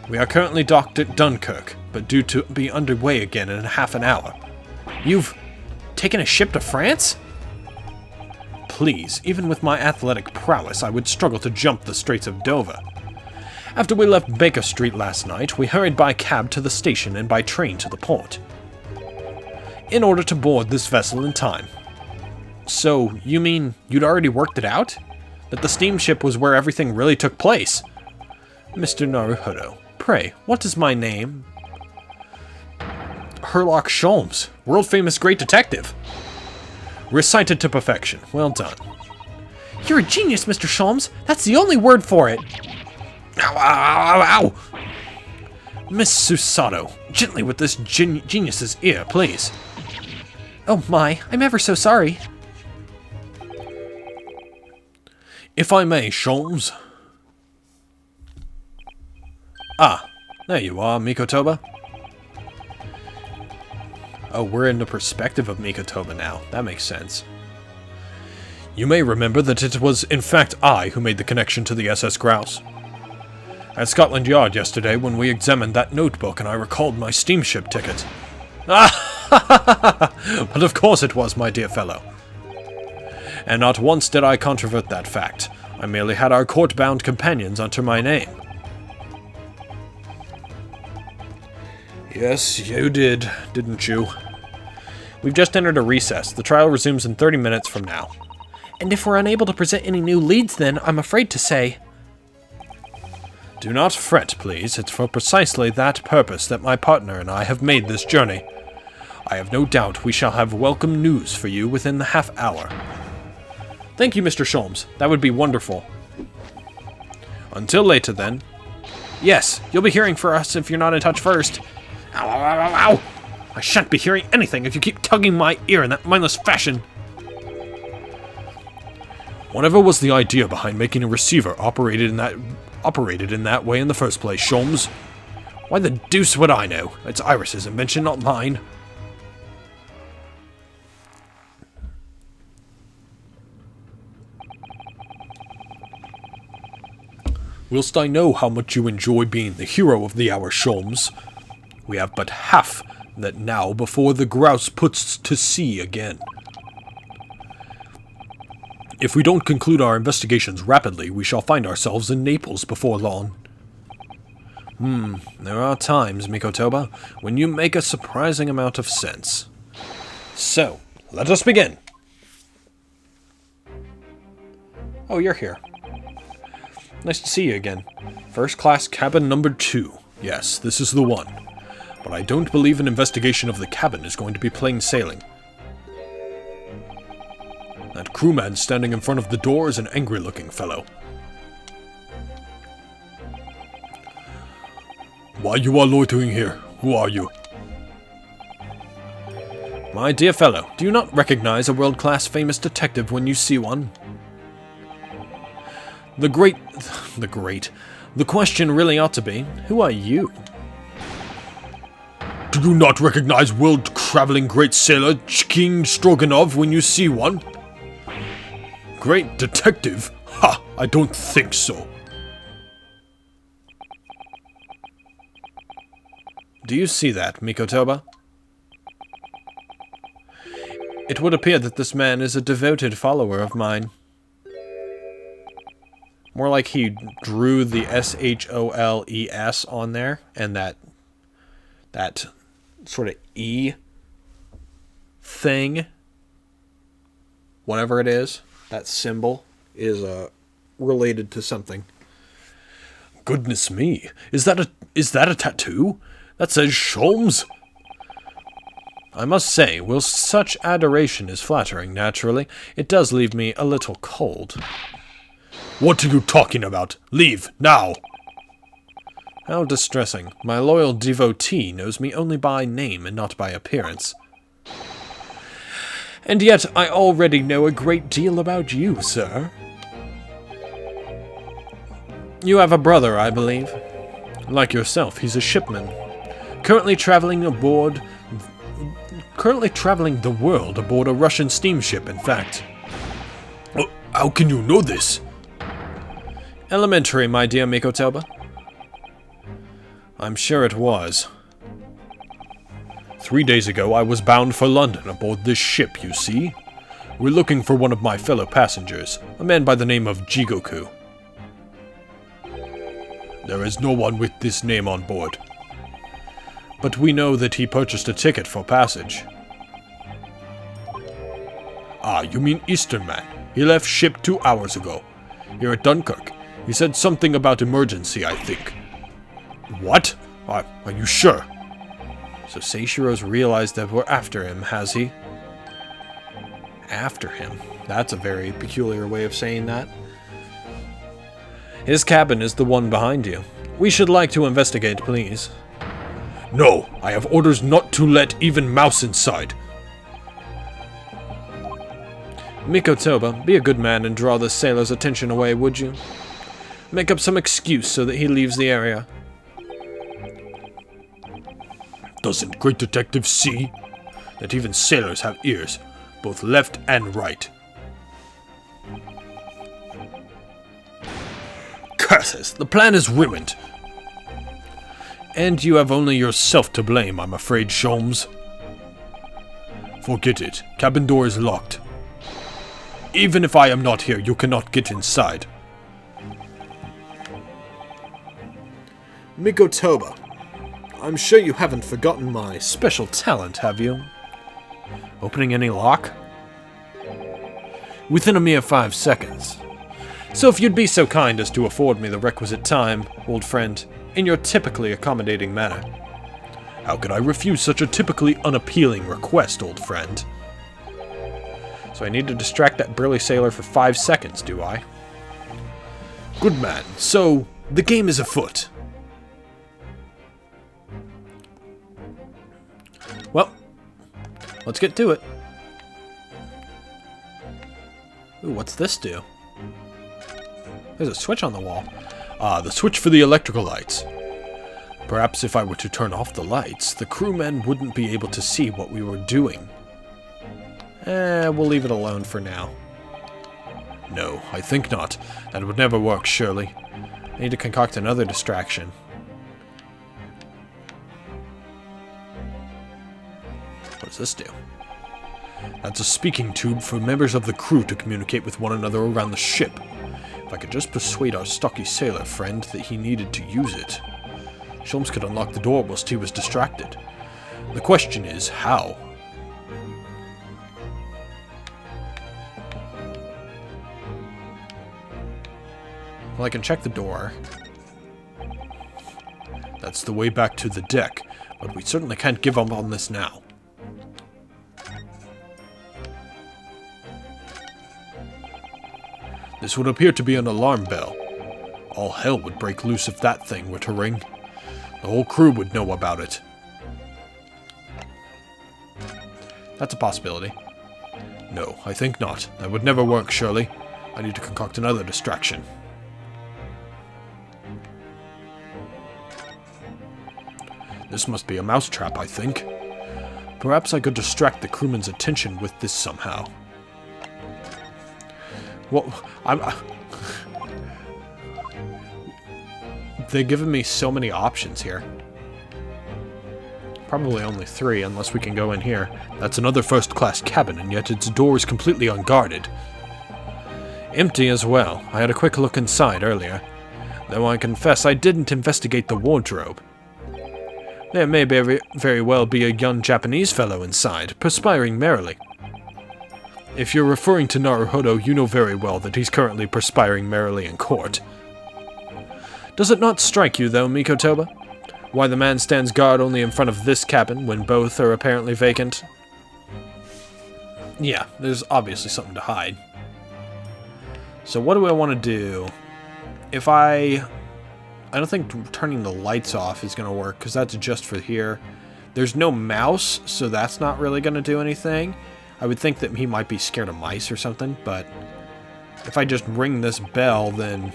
We are currently docked at Dunkirk, but due to be underway again in half an hour. You've taken a ship to France? Please, even with my athletic prowess, I would struggle to jump the Straits of Dover. After we left Baker Street last night, we hurried by cab to the station and by train to the port, in order to board this vessel in time. So, you mean you'd already worked it out? That the steamship was where everything really took place? Mr. Naruhodo, pray, what is my name? Herlock Sholmes, world-famous great detective. Recited to perfection. Well done. You're a genius, Mr. Sholmes. That's the only word for it. Ow, ow, ow, ow! Miss Susato, gently with this genius's ear, please. Oh my, I'm ever so sorry. If I may, Sholmes. Ah, there you are, Mikotoba. Oh, we're in the perspective of Mikotoba now. That makes sense. You may remember that it was, in fact, I who made the connection to the SS Grouse. At Scotland Yard yesterday, when we examined that notebook and I recalled my steamship ticket. Ah, but of course it was, my dear fellow. And not once did I controvert that fact. I merely had our court-bound companions under my name. Yes, you did, didn't you? We've just entered a recess. The trial resumes in 30 minutes from now. And if we're unable to present any new leads, then I'm afraid to say... Do not fret, please. It's for precisely that purpose that my partner and I have made this journey. I have no doubt we shall have welcome news for you within the half hour. Thank you, Mr. Sholmes. That would be wonderful. Until later, then. Yes, you'll be hearing from us if you're not in touch first. Ow, ow, ow, ow, ow! I shan't be hearing anything if you keep tugging my ear in that mindless fashion. Whatever was the idea behind making a receiver operated in that way in the first place, Sholmes? Why the deuce would I know? It's Iris's invention, not mine. Whilst I know how much you enjoy being the hero of the hour, Sholmes, we have but half that now before the Grouse puts to sea again. If we don't conclude our investigations rapidly, we shall find ourselves in Naples before long. There are times, Mikotoba, when you make a surprising amount of sense. So, let us begin. Oh, you're here. Nice to see you again. First class cabin number 2. Yes, this is the one. But I don't believe an investigation of the cabin is going to be plain sailing. That crewman standing in front of the door is an angry-looking fellow. Why you are loitering here? Who are you? My dear fellow, do you not recognize a world-class famous detective when you see one? The question really ought to be, who are you? Do you not recognize world-traveling great sailor King Stroganov when you see one? Great detective? Ha! I don't think so. Do you see that, Mikotoba? It would appear that this man is a devoted follower of mine. More like he drew the S-H-O-L-E-S on there, and that sort of E thing, whatever it is, that symbol is related to something. Goodness me, is that a tattoo? That says Sholmes? I must say, while such adoration is flattering, naturally, it does leave me a little cold. What are you talking about? Leave, now! How distressing. My loyal devotee knows me only by name and not by appearance. And yet, I already know a great deal about you, sir. You have a brother, I believe. Like yourself, he's a shipman. Currently traveling the world aboard a Russian steamship, in fact. How can you know this? Elementary, my dear Mikotoba. I'm sure it was. 3 days ago, I was bound for London aboard this ship, you see. We're looking for one of my fellow passengers, a man by the name of Jigoku. There is no one with this name on board. But we know that he purchased a ticket for passage. Ah, you mean Eastern Man. He left ship 2 hours ago. Here at Dunkirk. He said something about emergency, I think. What? Are you sure? So Seishiro's realized that we're after him, has he? After him? That's a very peculiar way of saying that. His cabin is the one behind you. We should like to investigate, please. No, I have orders not to let even mouse inside. Mikotoba, be a good man and draw the sailor's attention away, would you? Make up some excuse so that he leaves the area. Doesn't Great Detective see that even sailors have ears, both left and right? Curses, the plan is ruined. And you have only yourself to blame, I'm afraid, Sholmes. Forget it. Cabin door is locked. Even if I am not here, you cannot get inside. Mikotoba, I'm sure you haven't forgotten my special talent, have you? Opening any lock? Within a mere 5 seconds. So if you'd be so kind as to afford me the requisite time, old friend, in your typically accommodating manner. How could I refuse such a typically unappealing request, old friend? So I need to distract that burly sailor for 5 seconds, do I? Good man. So, the game is afoot. Well, let's get to it. Ooh, what's this do? There's a switch on the wall. Ah, the switch for the electrical lights. Perhaps if I were to turn off the lights, the crewmen wouldn't be able to see what we were doing. We'll leave it alone for now. No, I think not. That would never work, surely. I need to concoct another distraction. What does this do? That's a speaking tube for members of the crew to communicate with one another around the ship. If I could just persuade our stocky sailor friend that he needed to use it. Sholmes could unlock the door whilst he was distracted. The question is, how? Well, I can check the door. That's the way back to the deck, but we certainly can't give up on this now. This would appear to be an alarm bell. All hell would break loose if that thing were to ring. The whole crew would know about it. That's a possibility. No, I think not. That would never work, Shirley. I need to concoct another distraction. This must be a mousetrap, I think. Perhaps I could distract the crewman's attention with this somehow. Well, they're giving me so many options here. Probably only 3, unless we can go in here. That's another first-class cabin, and yet its door is completely unguarded. Empty as well. I had a quick look inside earlier. Though I confess I didn't investigate the wardrobe. There may very well be a young Japanese fellow inside, perspiring merrily. If you're referring to Naruhodo, you know very well that he's currently perspiring merrily in court. Does it not strike you, though, Mikotoba? Why the man stands guard only in front of this cabin when both are apparently vacant? Yeah, there's obviously something to hide. So what do I want to do? If I don't think turning the lights off is going to work, because that's just for here. There's no mouse, so that's not really going to do anything. I would think that he might be scared of mice or something, but if I just ring this bell, then...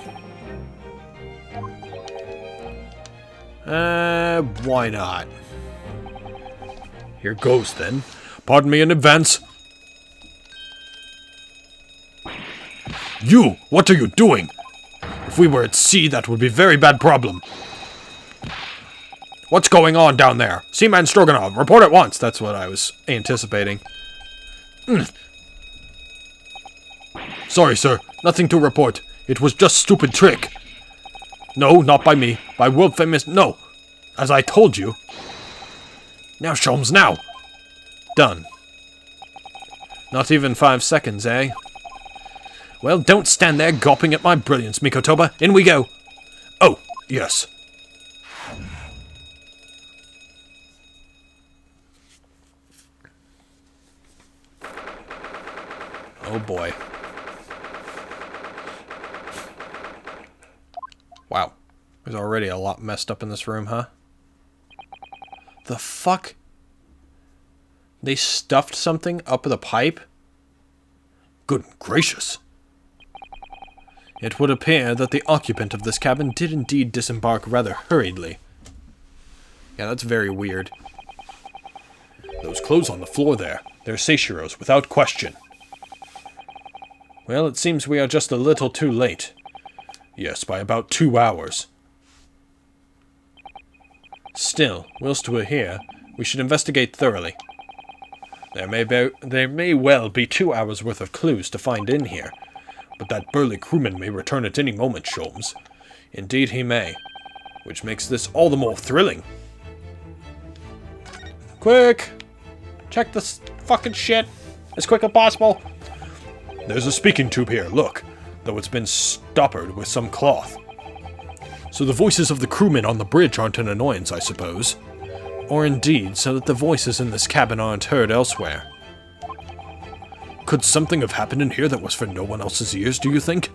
why not? Here goes, then. Pardon me in advance. You! What are you doing? If we were at sea, that would be a very bad problem. What's going on down there? Seaman Stroganov, report at once! That's what I was anticipating. Sorry, sir. Nothing to report. It was just stupid trick. No, not by me. By world-famous... No! As I told you. Now, Sholmes, now! Done. Not even 5 seconds, eh? Well, don't stand there gawping at my brilliance, Mikotoba. In we go! Oh, yes. Oh boy. Wow. There's already a lot messed up in this room, huh? The fuck? They stuffed something up the pipe? Good gracious. It would appear that the occupant of this cabin did indeed disembark rather hurriedly. Yeah, that's very weird. Those clothes on the floor there. They're Seishiro's, without question. Well, it seems we are just a little too late. Yes, by about 2 hours. Still, whilst we're here, we should investigate thoroughly. There may well be 2 hours worth of clues to find in here, but that burly crewman may return at any moment, Sholmes. Indeed he may, which makes this all the more thrilling. Quick! Check this fucking shit as quick as possible. There's a speaking tube here, look, though it's been stoppered with some cloth. So the voices of the crewmen on the bridge aren't an annoyance, I suppose. Or indeed, so that the voices in this cabin aren't heard elsewhere. Could something have happened in here that was for no one else's ears, do you think?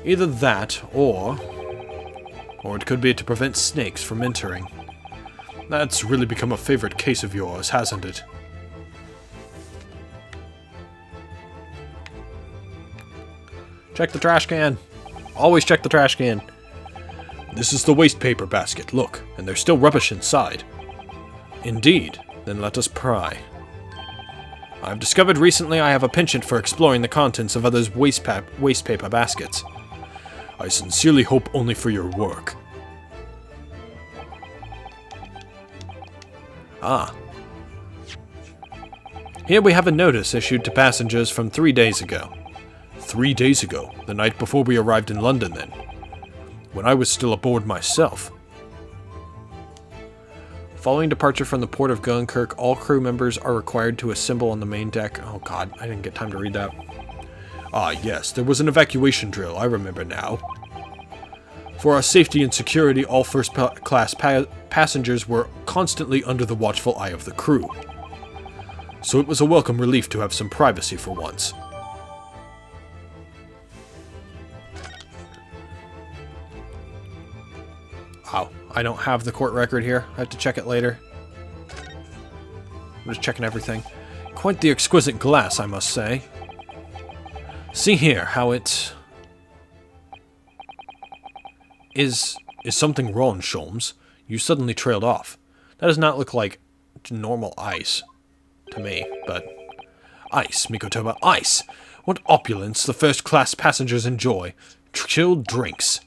Either that, or it could be to prevent snakes from entering. That's really become a favorite case of yours, hasn't it? Check the trash can. Always check the trash can. This is the waste paper basket, look, and there's still rubbish inside. Indeed, then let us pry. I've discovered recently I have a penchant for exploring the contents of others' waste paper baskets. I sincerely hope only for your work. Ah. Here we have a notice issued to passengers from 3 days ago. 3 days ago, the night before we arrived in London then. When I was still aboard myself. Following departure from the port of Dunkirk, all crew members are required to assemble on the main deck. Oh god, I didn't get time to read that. Ah, yes, there was an evacuation drill, I remember now. For our safety and security, all first-class passengers were constantly under the watchful eye of the crew. So it was a welcome relief to have some privacy for once. Wow, I don't have the court record here. I have to check it later. I'm just checking everything. Quite the exquisite glass, I must say. See here, how it... Is something wrong, Sholmes? You suddenly trailed off. That does not look like normal ice to me, but... Ice, Mikotoba, ice! What opulence the first-class passengers enjoy. Chilled drinks.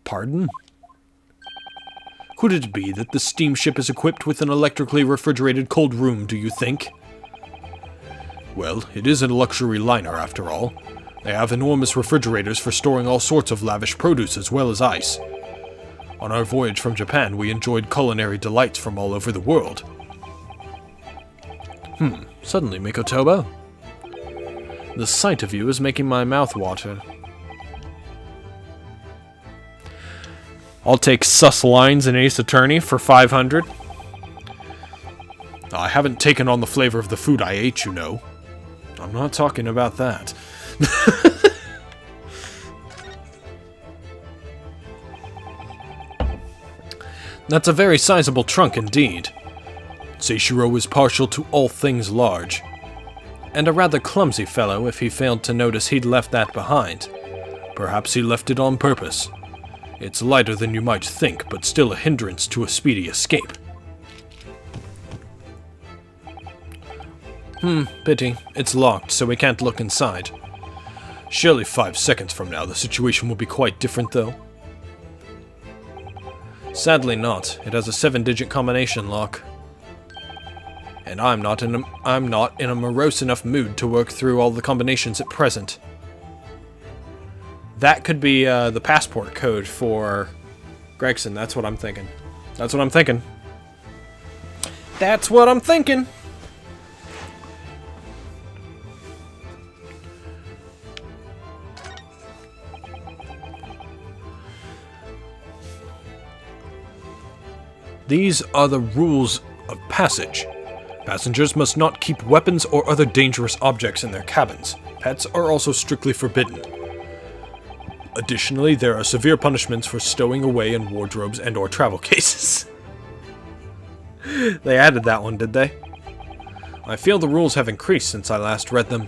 Pardon? Could it be that the steamship is equipped with an electrically refrigerated cold room, do you think? Well, it is a luxury liner, after all. They have enormous refrigerators for storing all sorts of lavish produce as well as ice. On our voyage from Japan, we enjoyed culinary delights from all over the world. Suddenly, Mikotoba. The sight of you is making my mouth water. I'll take sus lines in Ace Attorney for 500. I haven't taken on the flavor of the food I ate, you know. I'm not talking about that. That's a very sizable trunk indeed. Seishiro is partial to all things large. And a rather clumsy fellow if he failed to notice he'd left that behind. Perhaps he left it on purpose. It's lighter than you might think, but still a hindrance to a speedy escape. Pity. It's locked, so we can't look inside. Surely 5 seconds from now the situation will be quite different, though. Sadly not. It has a 7-digit combination lock. And I'm not in a morose enough mood to work through all the combinations at present. That could be the passport code for Gregson. That's what I'm thinking. That's what I'm thinking. That's what I'm thinking! These are the rules of passage. Passengers must not keep weapons or other dangerous objects in their cabins. Pets are also strictly forbidden. Additionally, there are severe punishments for stowing away in wardrobes and or travel cases. They added that one, did they? I feel the rules have increased since I last read them.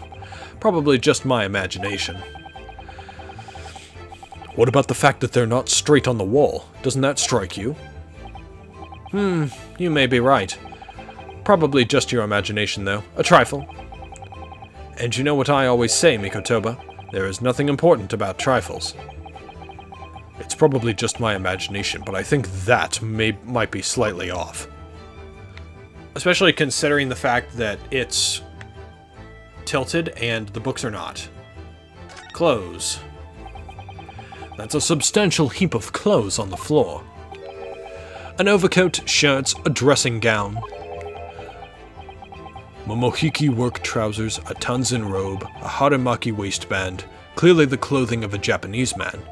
Probably just my imagination. What about the fact that they're not straight on the wall? Doesn't that strike you? You may be right. Probably just your imagination, though. A trifle. And you know what I always say, Mikotoba? There is nothing important about trifles. It's probably just my imagination, but I think that might be slightly off. Especially considering the fact that it's tilted and the books are not. Clothes. That's a substantial heap of clothes on the floor. An overcoat, shirts, a dressing gown. Momohiki work trousers, a Tanzan robe, a haramaki waistband, clearly the clothing of a Japanese man.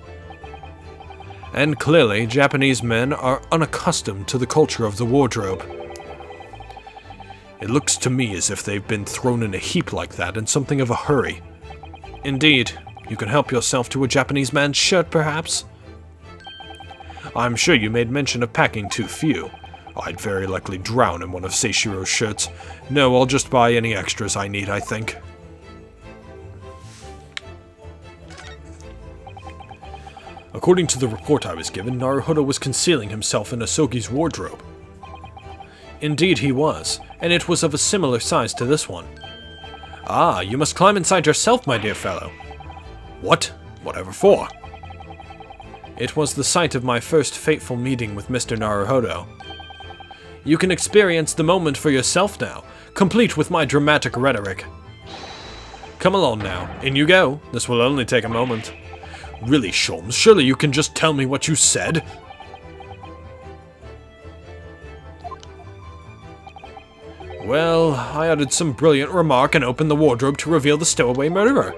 And clearly, Japanese men are unaccustomed to the culture of the wardrobe. It looks to me as if they've been thrown in a heap like that in something of a hurry. Indeed, you can help yourself to a Japanese man's shirt, perhaps? I'm sure you made mention of packing too few. I'd very likely drown in one of Seishiro's shirts. No, I'll just buy any extras I need, I think. According to the report I was given, Naruhodo was concealing himself in Asogi's wardrobe. Indeed he was, and it was of a similar size to this one. Ah, you must climb inside yourself, my dear fellow. What? Whatever for? It was the site of my first fateful meeting with Mr. Naruhodo. You can experience the moment for yourself now, complete with my dramatic rhetoric. Come along now, in you go. This will only take a moment. Really, Sholmes, surely you can just tell me what you said? Well, I uttered some brilliant remark and opened the wardrobe to reveal the stowaway murderer.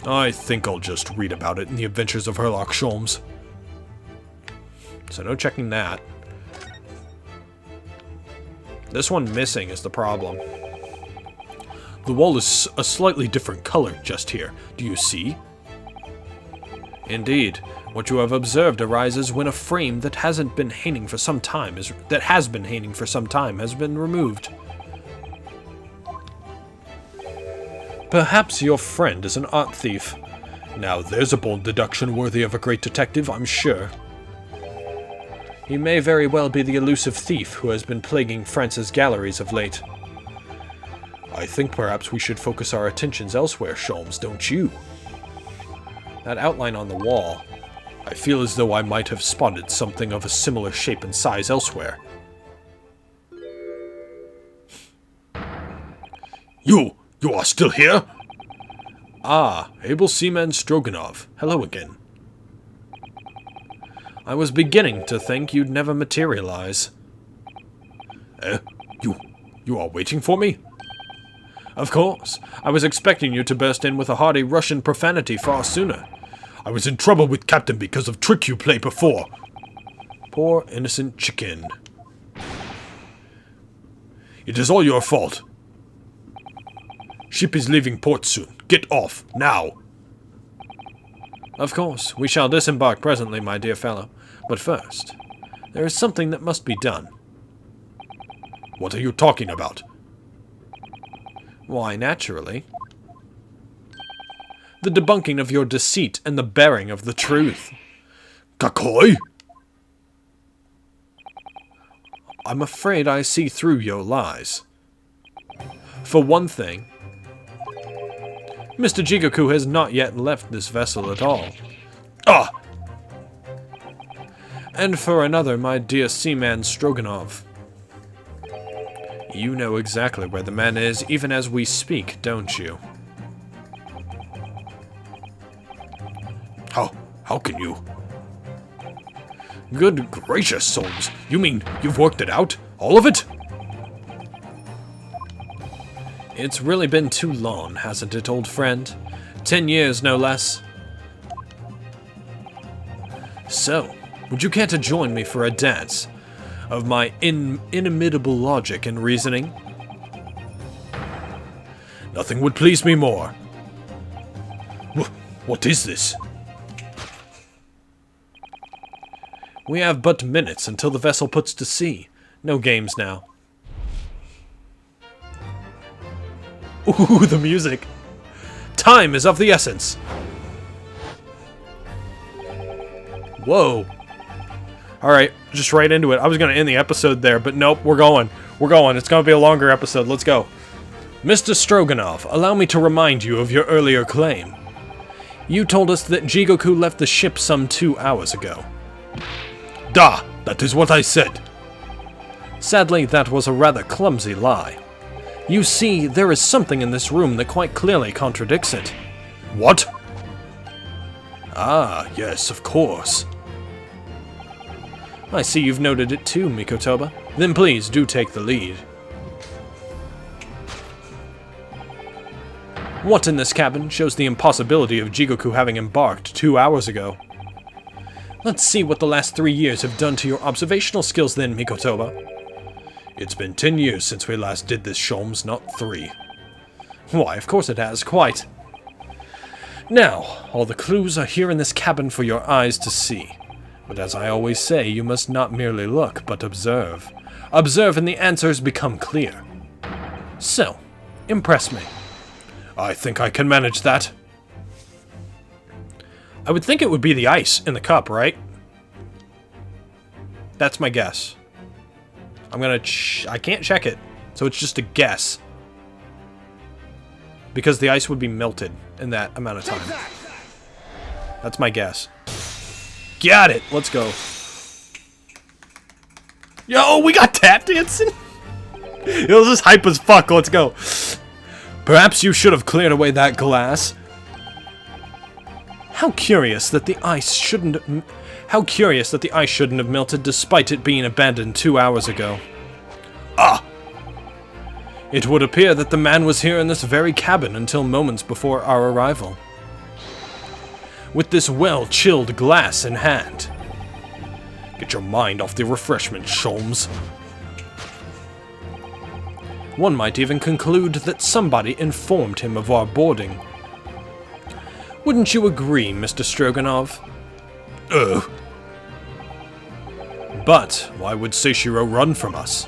I think I'll just read about it in the Adventures of Herlock Sholmes. So no checking that. This one missing is the problem. The wall is a slightly different color just here. Do you see? Indeed. What you have observed arises when a frame that has been hanging for some time has been removed. Perhaps your friend is an art thief. Now there's a bold deduction worthy of a great detective, I'm sure. He may very well be the elusive thief who has been plaguing France's galleries of late. I think perhaps we should focus our attentions elsewhere, Sholmes, don't you? That outline on the wall, I feel as though I might have spotted something of a similar shape and size elsewhere. You are still here? Ah, Abel Seaman Stroganov. Hello again. I was beginning to think you'd never materialize. You are waiting for me? Of course. I was expecting you to burst in with a hearty Russian profanity far sooner. I was in trouble with Captain because of trick you played before. Poor innocent chicken. It is all your fault. Ship is leaving port soon. Get off, now. Of course, we shall disembark presently, my dear fellow. But first, there is something that must be done. What are you talking about? Why, naturally. The debunking of your deceit and the bearing of the truth. Kakoi? I'm afraid I see through your lies. For one thing, Mr. Jigoku has not yet left this vessel at all. Ah! And for another, my dear Seaman Stroganov. You know exactly where the man is, even as we speak, don't you? How can you? Good gracious, Solms. You mean you've worked it out? All of it? It's really been too long, hasn't it, old friend? 10 years, no less. So, would you care to join me for a dance of my inimitable logic and reasoning? Nothing would please me more. What is this? We have but minutes until the vessel puts to sea. No games now. Ooh, the music. Time is of the essence. Whoa. Alright, just right into it. I was going to end the episode there, but nope, we're going. We're going. It's going to be a longer episode. Let's go. Mr. Stroganov, allow me to remind you of your earlier claim. You told us that Jigoku left the ship some 2 hours ago. Da! That is what I said. Sadly, that was a rather clumsy lie. You see, there is something in this room that quite clearly contradicts it. What? Ah, yes, of course. I see you've noted it too, Mikotoba. Then please do take the lead. What in this cabin shows the impossibility of Jigoku having embarked 2 hours ago? Let's see what the last 3 years have done to your observational skills then, Mikotoba. It's been 10 years since we last did this, Sholmes, not 3. Why, of course it has, quite. Now, all the clues are here in this cabin for your eyes to see. But as I always say, you must not merely look, but observe. Observe and the answers become clear. So, impress me. I think I can manage that. I would think it would be the ice in the cup, right? That's my guess. I'm gonna I can't check it, so it's just a guess. Because the ice would be melted in that amount of time. That's my guess. Got it! Let's go. Yo, we got tap dancing! It was just hype as fuck, let's go. Perhaps you should have cleared away that glass. How curious that the ice shouldn't have melted despite it being abandoned 2 hours ago. Ah! It would appear that the man was here in this very cabin until moments before our arrival. With this well-chilled glass in hand. Get your mind off the refreshment, Sholmes. One might even conclude that somebody informed him of our boarding. Wouldn't you agree, Mr. Stroganov? But why would Seishiro run from us?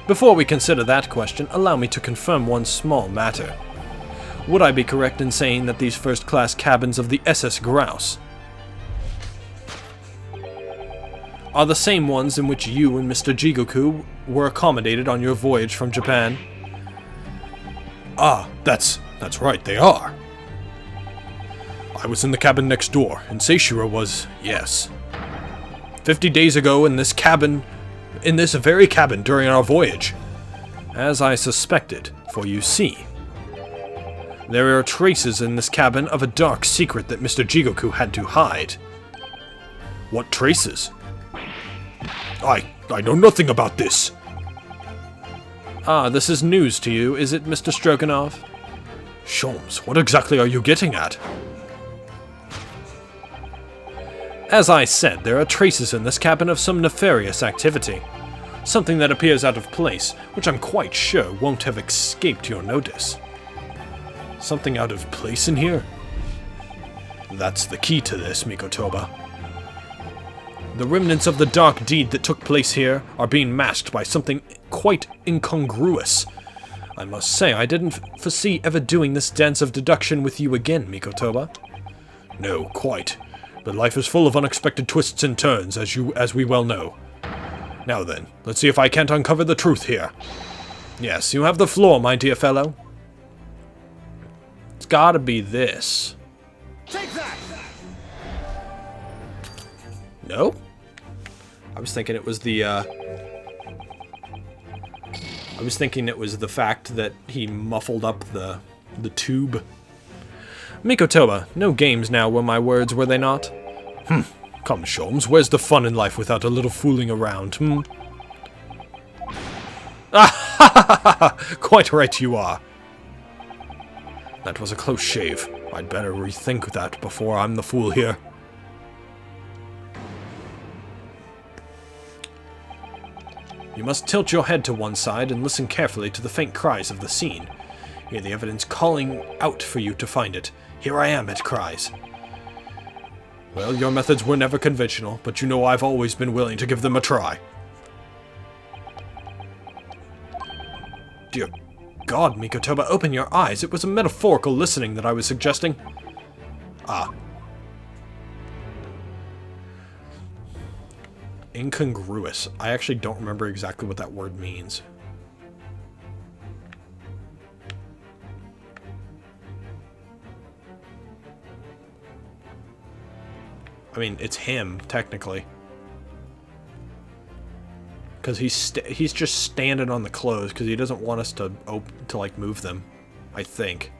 Before we consider that question, allow me to confirm one small matter. Would I be correct in saying that these first-class cabins of the SS Grouse are the same ones in which you and Mr. Jigoku were accommodated on your voyage from Japan? Ah, that's right, they are. I was in the cabin next door, and Seishiro was, yes. 50 days ago in this very cabin during our voyage. As I suspected, for you see, there are traces in this cabin of a dark secret that Mr. Jigoku had to hide. What traces? I know nothing about this. Ah, this is news to you, is it, Mr. Stroganov? Sholmes, what exactly are you getting at? As I said, there are traces in this cabin of some nefarious activity. Something that appears out of place, which I'm quite sure won't have escaped your notice. Something out of place in here? That's the key to this, Mikotoba. The remnants of the dark deed that took place here are being masked by something quite incongruous. I must say, I didn't foresee ever doing this dance of deduction with you again, Mikotoba. No, quite. But life is full of unexpected twists and turns, as we well know. Now then, let's see if I can't uncover the truth here. Yes, you have the floor, my dear fellow. It's gotta be this. Take that! No? I was thinking it was the, fact that he muffled up the tube. Mikotoba, no games now were my words, were they not? Come, Sholmes, where's the fun in life without a little fooling around, Quite right you are. That was a close shave. I'd better rethink that before I'm the fool here. You must tilt your head to one side and listen carefully to the faint cries of the scene. Hear the evidence calling out for you to find it. Here I am, it cries. Well, your methods were never conventional, but you know I've always been willing to give them a try. Dear God, Mikotoba, open your eyes. It was a metaphorical listening that I was suggesting. Ah. Incongruous. I actually don't remember exactly what that word means. I mean, it's him, technically. Because he's just standing on the clothes, because he doesn't want us to like, move them, I think.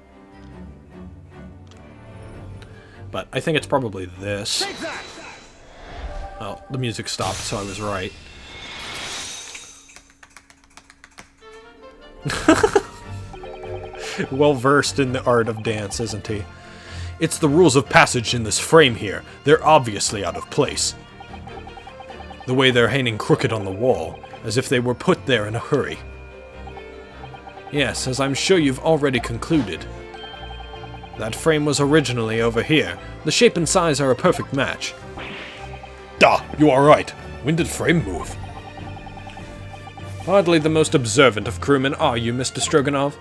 But I think it's probably this. Well, the music stopped, so I was right. Well versed in the art of dance, isn't he? It's the rules of passage in this frame here. They're obviously out of place. The way they're hanging crooked on the wall, as if they were put there in a hurry. Yes, as I'm sure you've already concluded. That frame was originally over here. The shape and size are a perfect match. Duh, you are right. When did frame move? Hardly the most observant of crewmen, are you, Mr. Stroganov?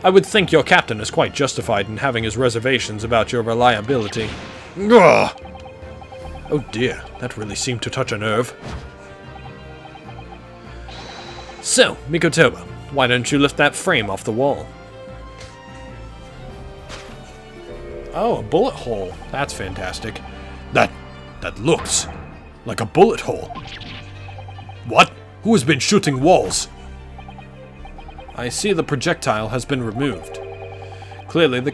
I would think your captain is quite justified in having his reservations about your reliability. Ugh! Oh dear, that really seemed to touch a nerve. So, Mikotoba, why don't you lift that frame off the wall? Oh, a bullet hole. That's fantastic. That looks like a bullet hole. What? Who has been shooting walls? I see the projectile has been removed. Clearly, the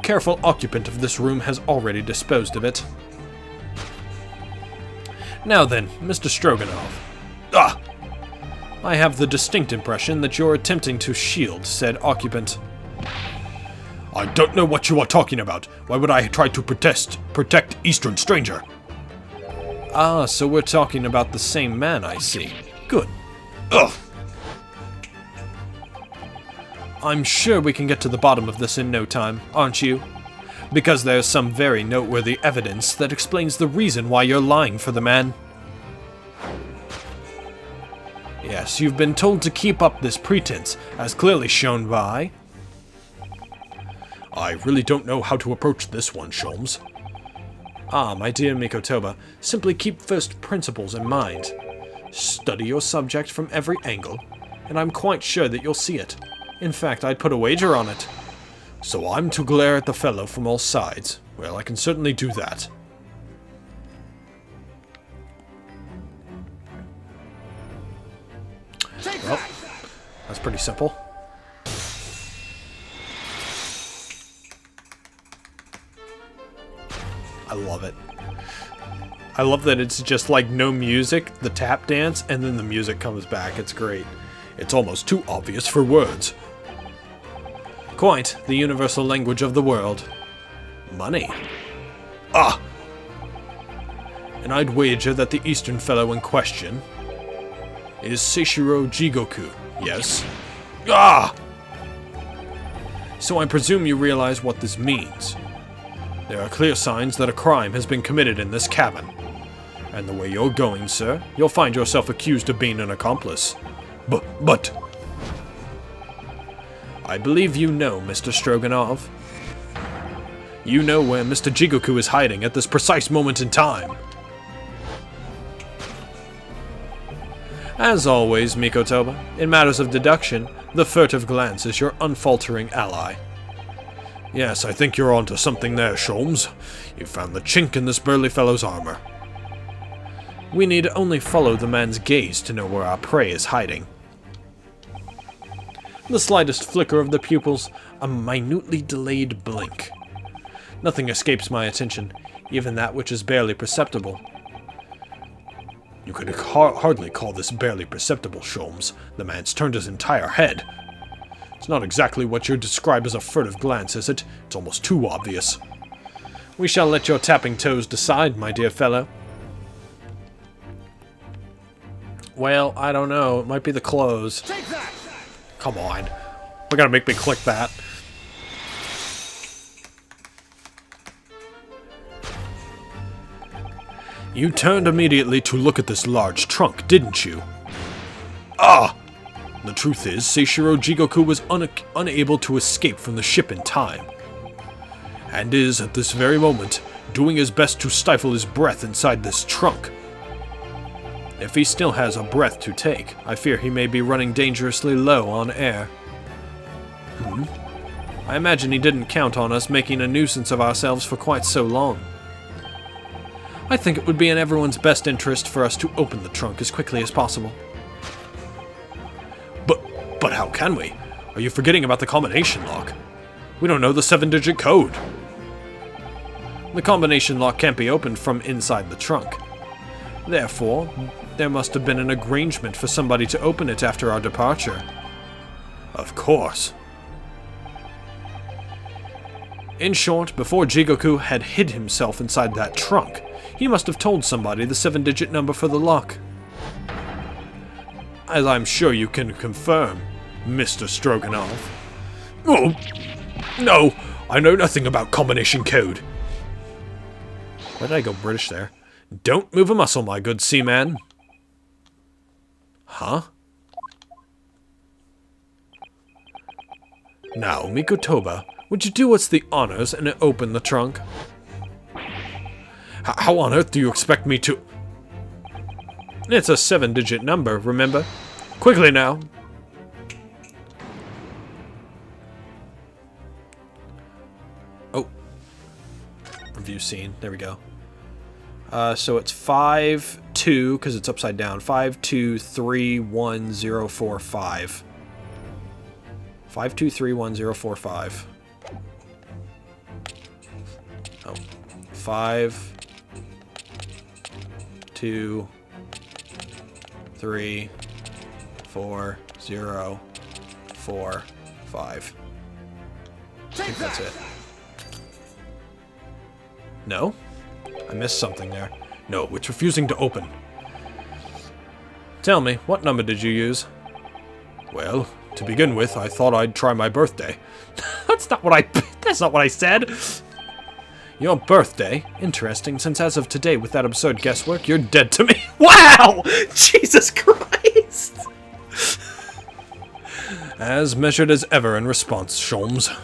careful occupant of this room has already disposed of it. Now then, Mr. Stroganov. I have the distinct impression that you're attempting to shield said occupant. I don't know what you are talking about. Why would I try to protect Eastern Stranger? Ah, so we're talking about the same man, I see. Good. Ugh. I'm sure we can get to the bottom of this in no time, aren't you? Because there's some very noteworthy evidence that explains the reason why you're lying for the man. Yes, you've been told to keep up this pretense, as clearly shown by... I really don't know how to approach this one, Sholmes. Ah, my dear Mikotoba, simply keep first principles in mind. Study your subject from every angle, and I'm quite sure that you'll see it. In fact, I'd put a wager on it. So I'm to glare at the fellow from all sides. Well, I can certainly do that. Well, that's pretty simple. I love it. I love that it's just like no music, the tap dance, and then the music comes back. It's great. It's almost too obvious for words. Quite the universal language of the world. Money. Ah! And I'd wager that the Eastern fellow in question is Seishiro Jigoku, yes? Ah! So I presume you realize what this means. There are clear signs that a crime has been committed in this cabin. And the way you're going, sir, you'll find yourself accused of being an accomplice. But... I believe you know, Mr. Stroganov. You know where Mr. Jigoku is hiding at this precise moment in time. As always, Mikotoba, in matters of deduction, the furtive glance is your unfaltering ally. Yes, I think you're onto something there, Sholmes. You found the chink in this burly fellow's armor. We need only follow the man's gaze to know where our prey is hiding. The slightest flicker of the pupils, a minutely delayed blink. Nothing escapes my attention, even that which is barely perceptible. You could hardly call this barely perceptible, Sholmes. The man's turned his entire head. It's not exactly what you describe as a furtive glance, is it? It's almost too obvious. We shall let your tapping toes decide, my dear fellow. Well, I don't know. It might be the clothes. Take that! Come on. We're gonna make me click that. You turned immediately to look at this large trunk, didn't you? Ah! The truth is, Seishiro Jigoku was unable to escape from the ship in time. And is, at this very moment, doing his best to stifle his breath inside this trunk. If he still has a breath to take, I fear he may be running dangerously low on air. I imagine he didn't count on us making a nuisance of ourselves for quite so long. I think it would be in everyone's best interest for us to open the trunk as quickly as possible. But how can we? Are you forgetting about the combination lock? We don't know the 7-digit code. The combination lock can't be opened from inside the trunk. Therefore, there must have been an arrangement for somebody to open it after our departure. Of course. In short, before Jigoku had hid himself inside that trunk, he must have told somebody the 7-digit number for the lock. As I'm sure you can confirm, Mr. Stroganov. Oh, no, I know nothing about combination code. Why did I go British there? Don't move a muscle, my good seaman. Huh? Now, Mikotoba, would you do us the honors and open the trunk? How on earth do you expect me to... It's a 7-digit number, remember? Quickly now. Oh. Review scene. There we go. So it's 5-2, because it's upside down. 5231045. 5231045. Oh. 5 2 3 4045. I Take think that's that! it. No? I missed something there. No, it's refusing to open. Tell me, what number did you use? Well, to begin with, I thought I'd try my birthday. That's not what I said! Your birthday? Interesting, since as of today, with that absurd guesswork, you're dead to me. Wow! Jesus Christ! As measured as ever in response, Sholmes.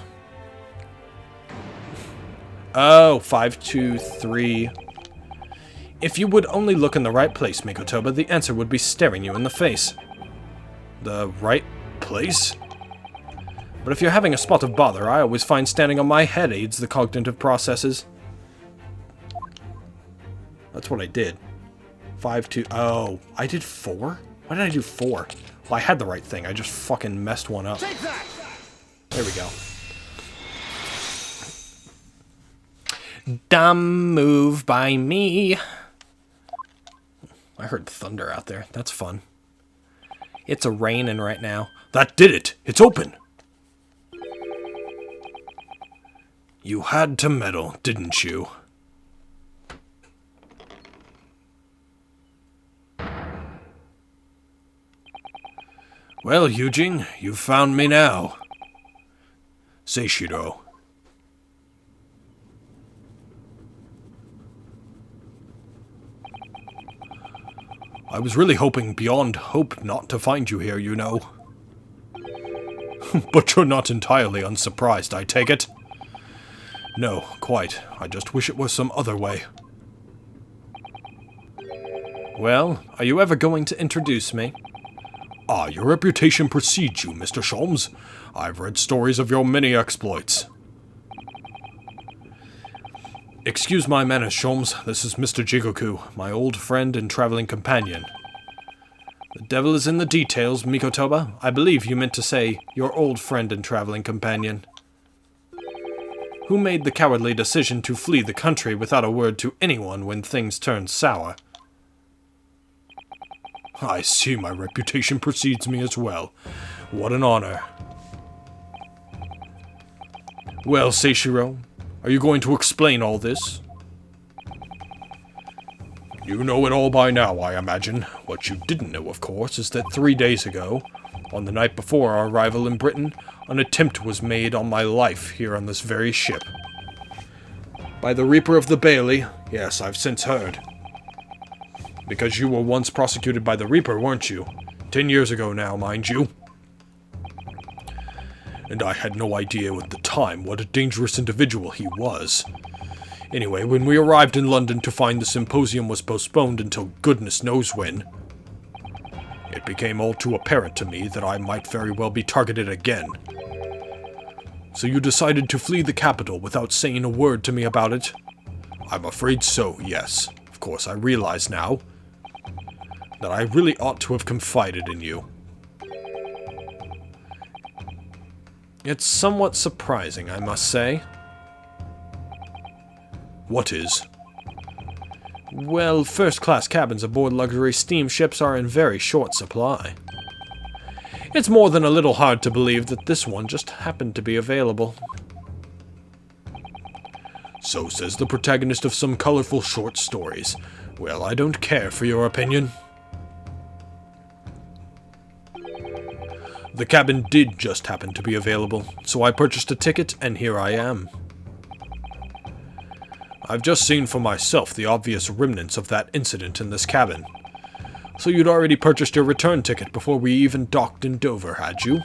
Oh, 523. If you would only look in the right place, Mikotoba, the answer would be staring you in the face. The right place? But if you're having a spot of bother, I always find standing on my head aids the cognitive processes. That's what I did. 5-2. Oh, I did 4? Why did I do 4? Well, I had the right thing. I just fucking messed one up. Take that! There we go. Dumb move by me. I heard thunder out there. That's fun. It's a raining right now. That did it! It's open! You had to meddle, didn't you? Well, Eugene, you've found me now. Seishiro. I was really hoping beyond hope not to find you here, you know. But you're not entirely unsurprised, I take it? No, quite. I just wish it was some other way. Well, are you ever going to introduce me? Ah, your reputation precedes you, Mr. Sholmes. I've read stories of your many exploits. Excuse my manners, Sholmes. This is Mr. Jigoku, my old friend and traveling companion. The devil is in the details, Mikotoba. I believe you meant to say, your old friend and traveling companion. Who made the cowardly decision to flee the country without a word to anyone when things turned sour? I see my reputation precedes me as well. What an honor. Well, Seishiro, are you going to explain all this? You know it all by now, I imagine. What you didn't know, of course, is that 3 days ago, on the night before our arrival in Britain, an attempt was made on my life here on this very ship. By the Reaper of the Bailey, yes, I've since heard. Because you were once prosecuted by the Reaper, weren't you? 10 years ago now, mind you. And I had no idea at the time what a dangerous individual he was. Anyway, when we arrived in London to find the symposium was postponed until goodness knows when, it became all too apparent to me that I might very well be targeted again. So you decided to flee the capital without saying a word to me about it? I'm afraid so, yes. Of course, I realize now that I really ought to have confided in you. It's somewhat surprising, I must say. What is? Well, first-class cabins aboard luxury steamships are in very short supply. It's more than a little hard to believe that this one just happened to be available. So says the protagonist of some colorful short stories. Well, I don't care for your opinion. The cabin did just happen to be available, so I purchased a ticket, and here I am. I've just seen for myself the obvious remnants of that incident in this cabin. So you'd already purchased your return ticket before we even docked in Dover, had you?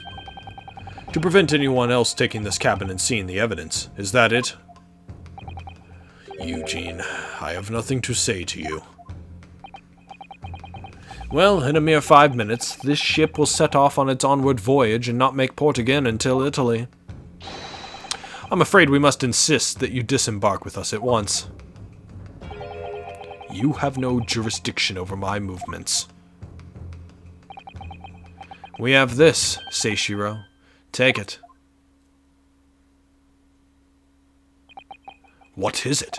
To prevent anyone else taking this cabin and seeing the evidence, is that it? Eugene, I have nothing to say to you. Well, in a mere 5 minutes, this ship will set off on its onward voyage and not make port again until Italy. I'm afraid we must insist that you disembark with us at once. You have no jurisdiction over my movements. We have this, Seishiro. Take it. What is it?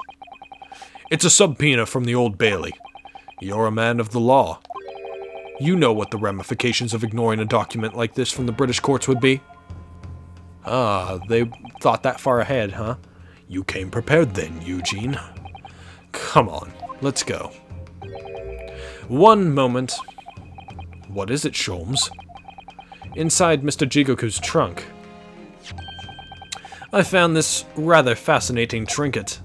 It's a subpoena from the Old Bailey. You're a man of the law. You know what the ramifications of ignoring a document like this from the British courts would be. Ah, they thought that far ahead, huh? You came prepared then, Eugene. Come on, let's go. One moment. What is it, Sholmes? Inside Mr. Jigoku's trunk, I found this rather fascinating trinket.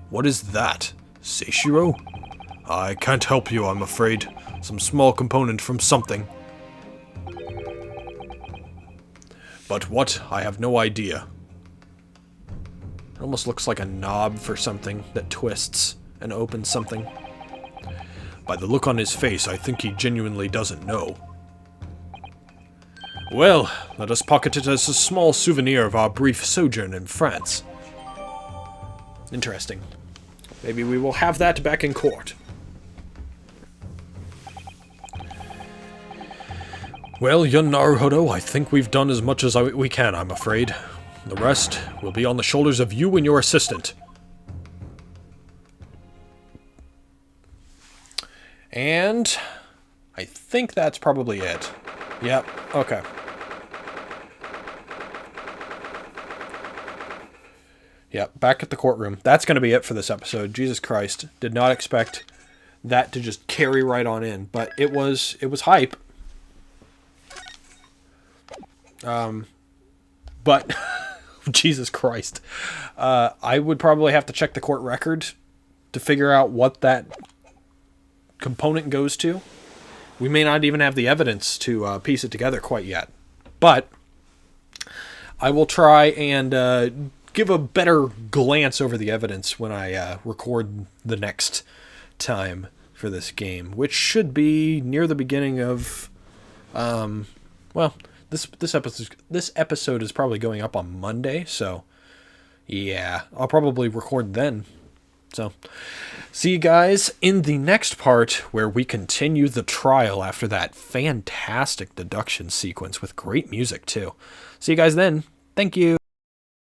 What is that? Seishiro? I can't help you, I'm afraid. Some small component from something. But what? I have no idea. It almost looks like a knob for something that twists and opens something. By the look on his face, I think he genuinely doesn't know. Well, let us pocket it as a small souvenir of our brief sojourn in France. Interesting. Maybe we will have that back in court. Well, young Naruhodo, I think we've done as much as we can, I'm afraid. The rest will be on the shoulders of you and your assistant. And I think that's probably it. Yep, okay. Yep, back at the courtroom. That's going to be it for this episode. Jesus Christ. Did not expect that to just carry right on in, but it was hype. But Jesus Christ. I would probably have to check the court record to figure out what that component goes to. We may not even have the evidence to piece it together quite yet. But I will try and give a better glance over the evidence when I record the next time for this game, which should be near the beginning of, well, this episode is probably going up on Monday, so yeah, I'll probably record then. So, see you guys in the next part where we continue the trial after that fantastic deduction sequence with great music too. See you guys then. Thank you.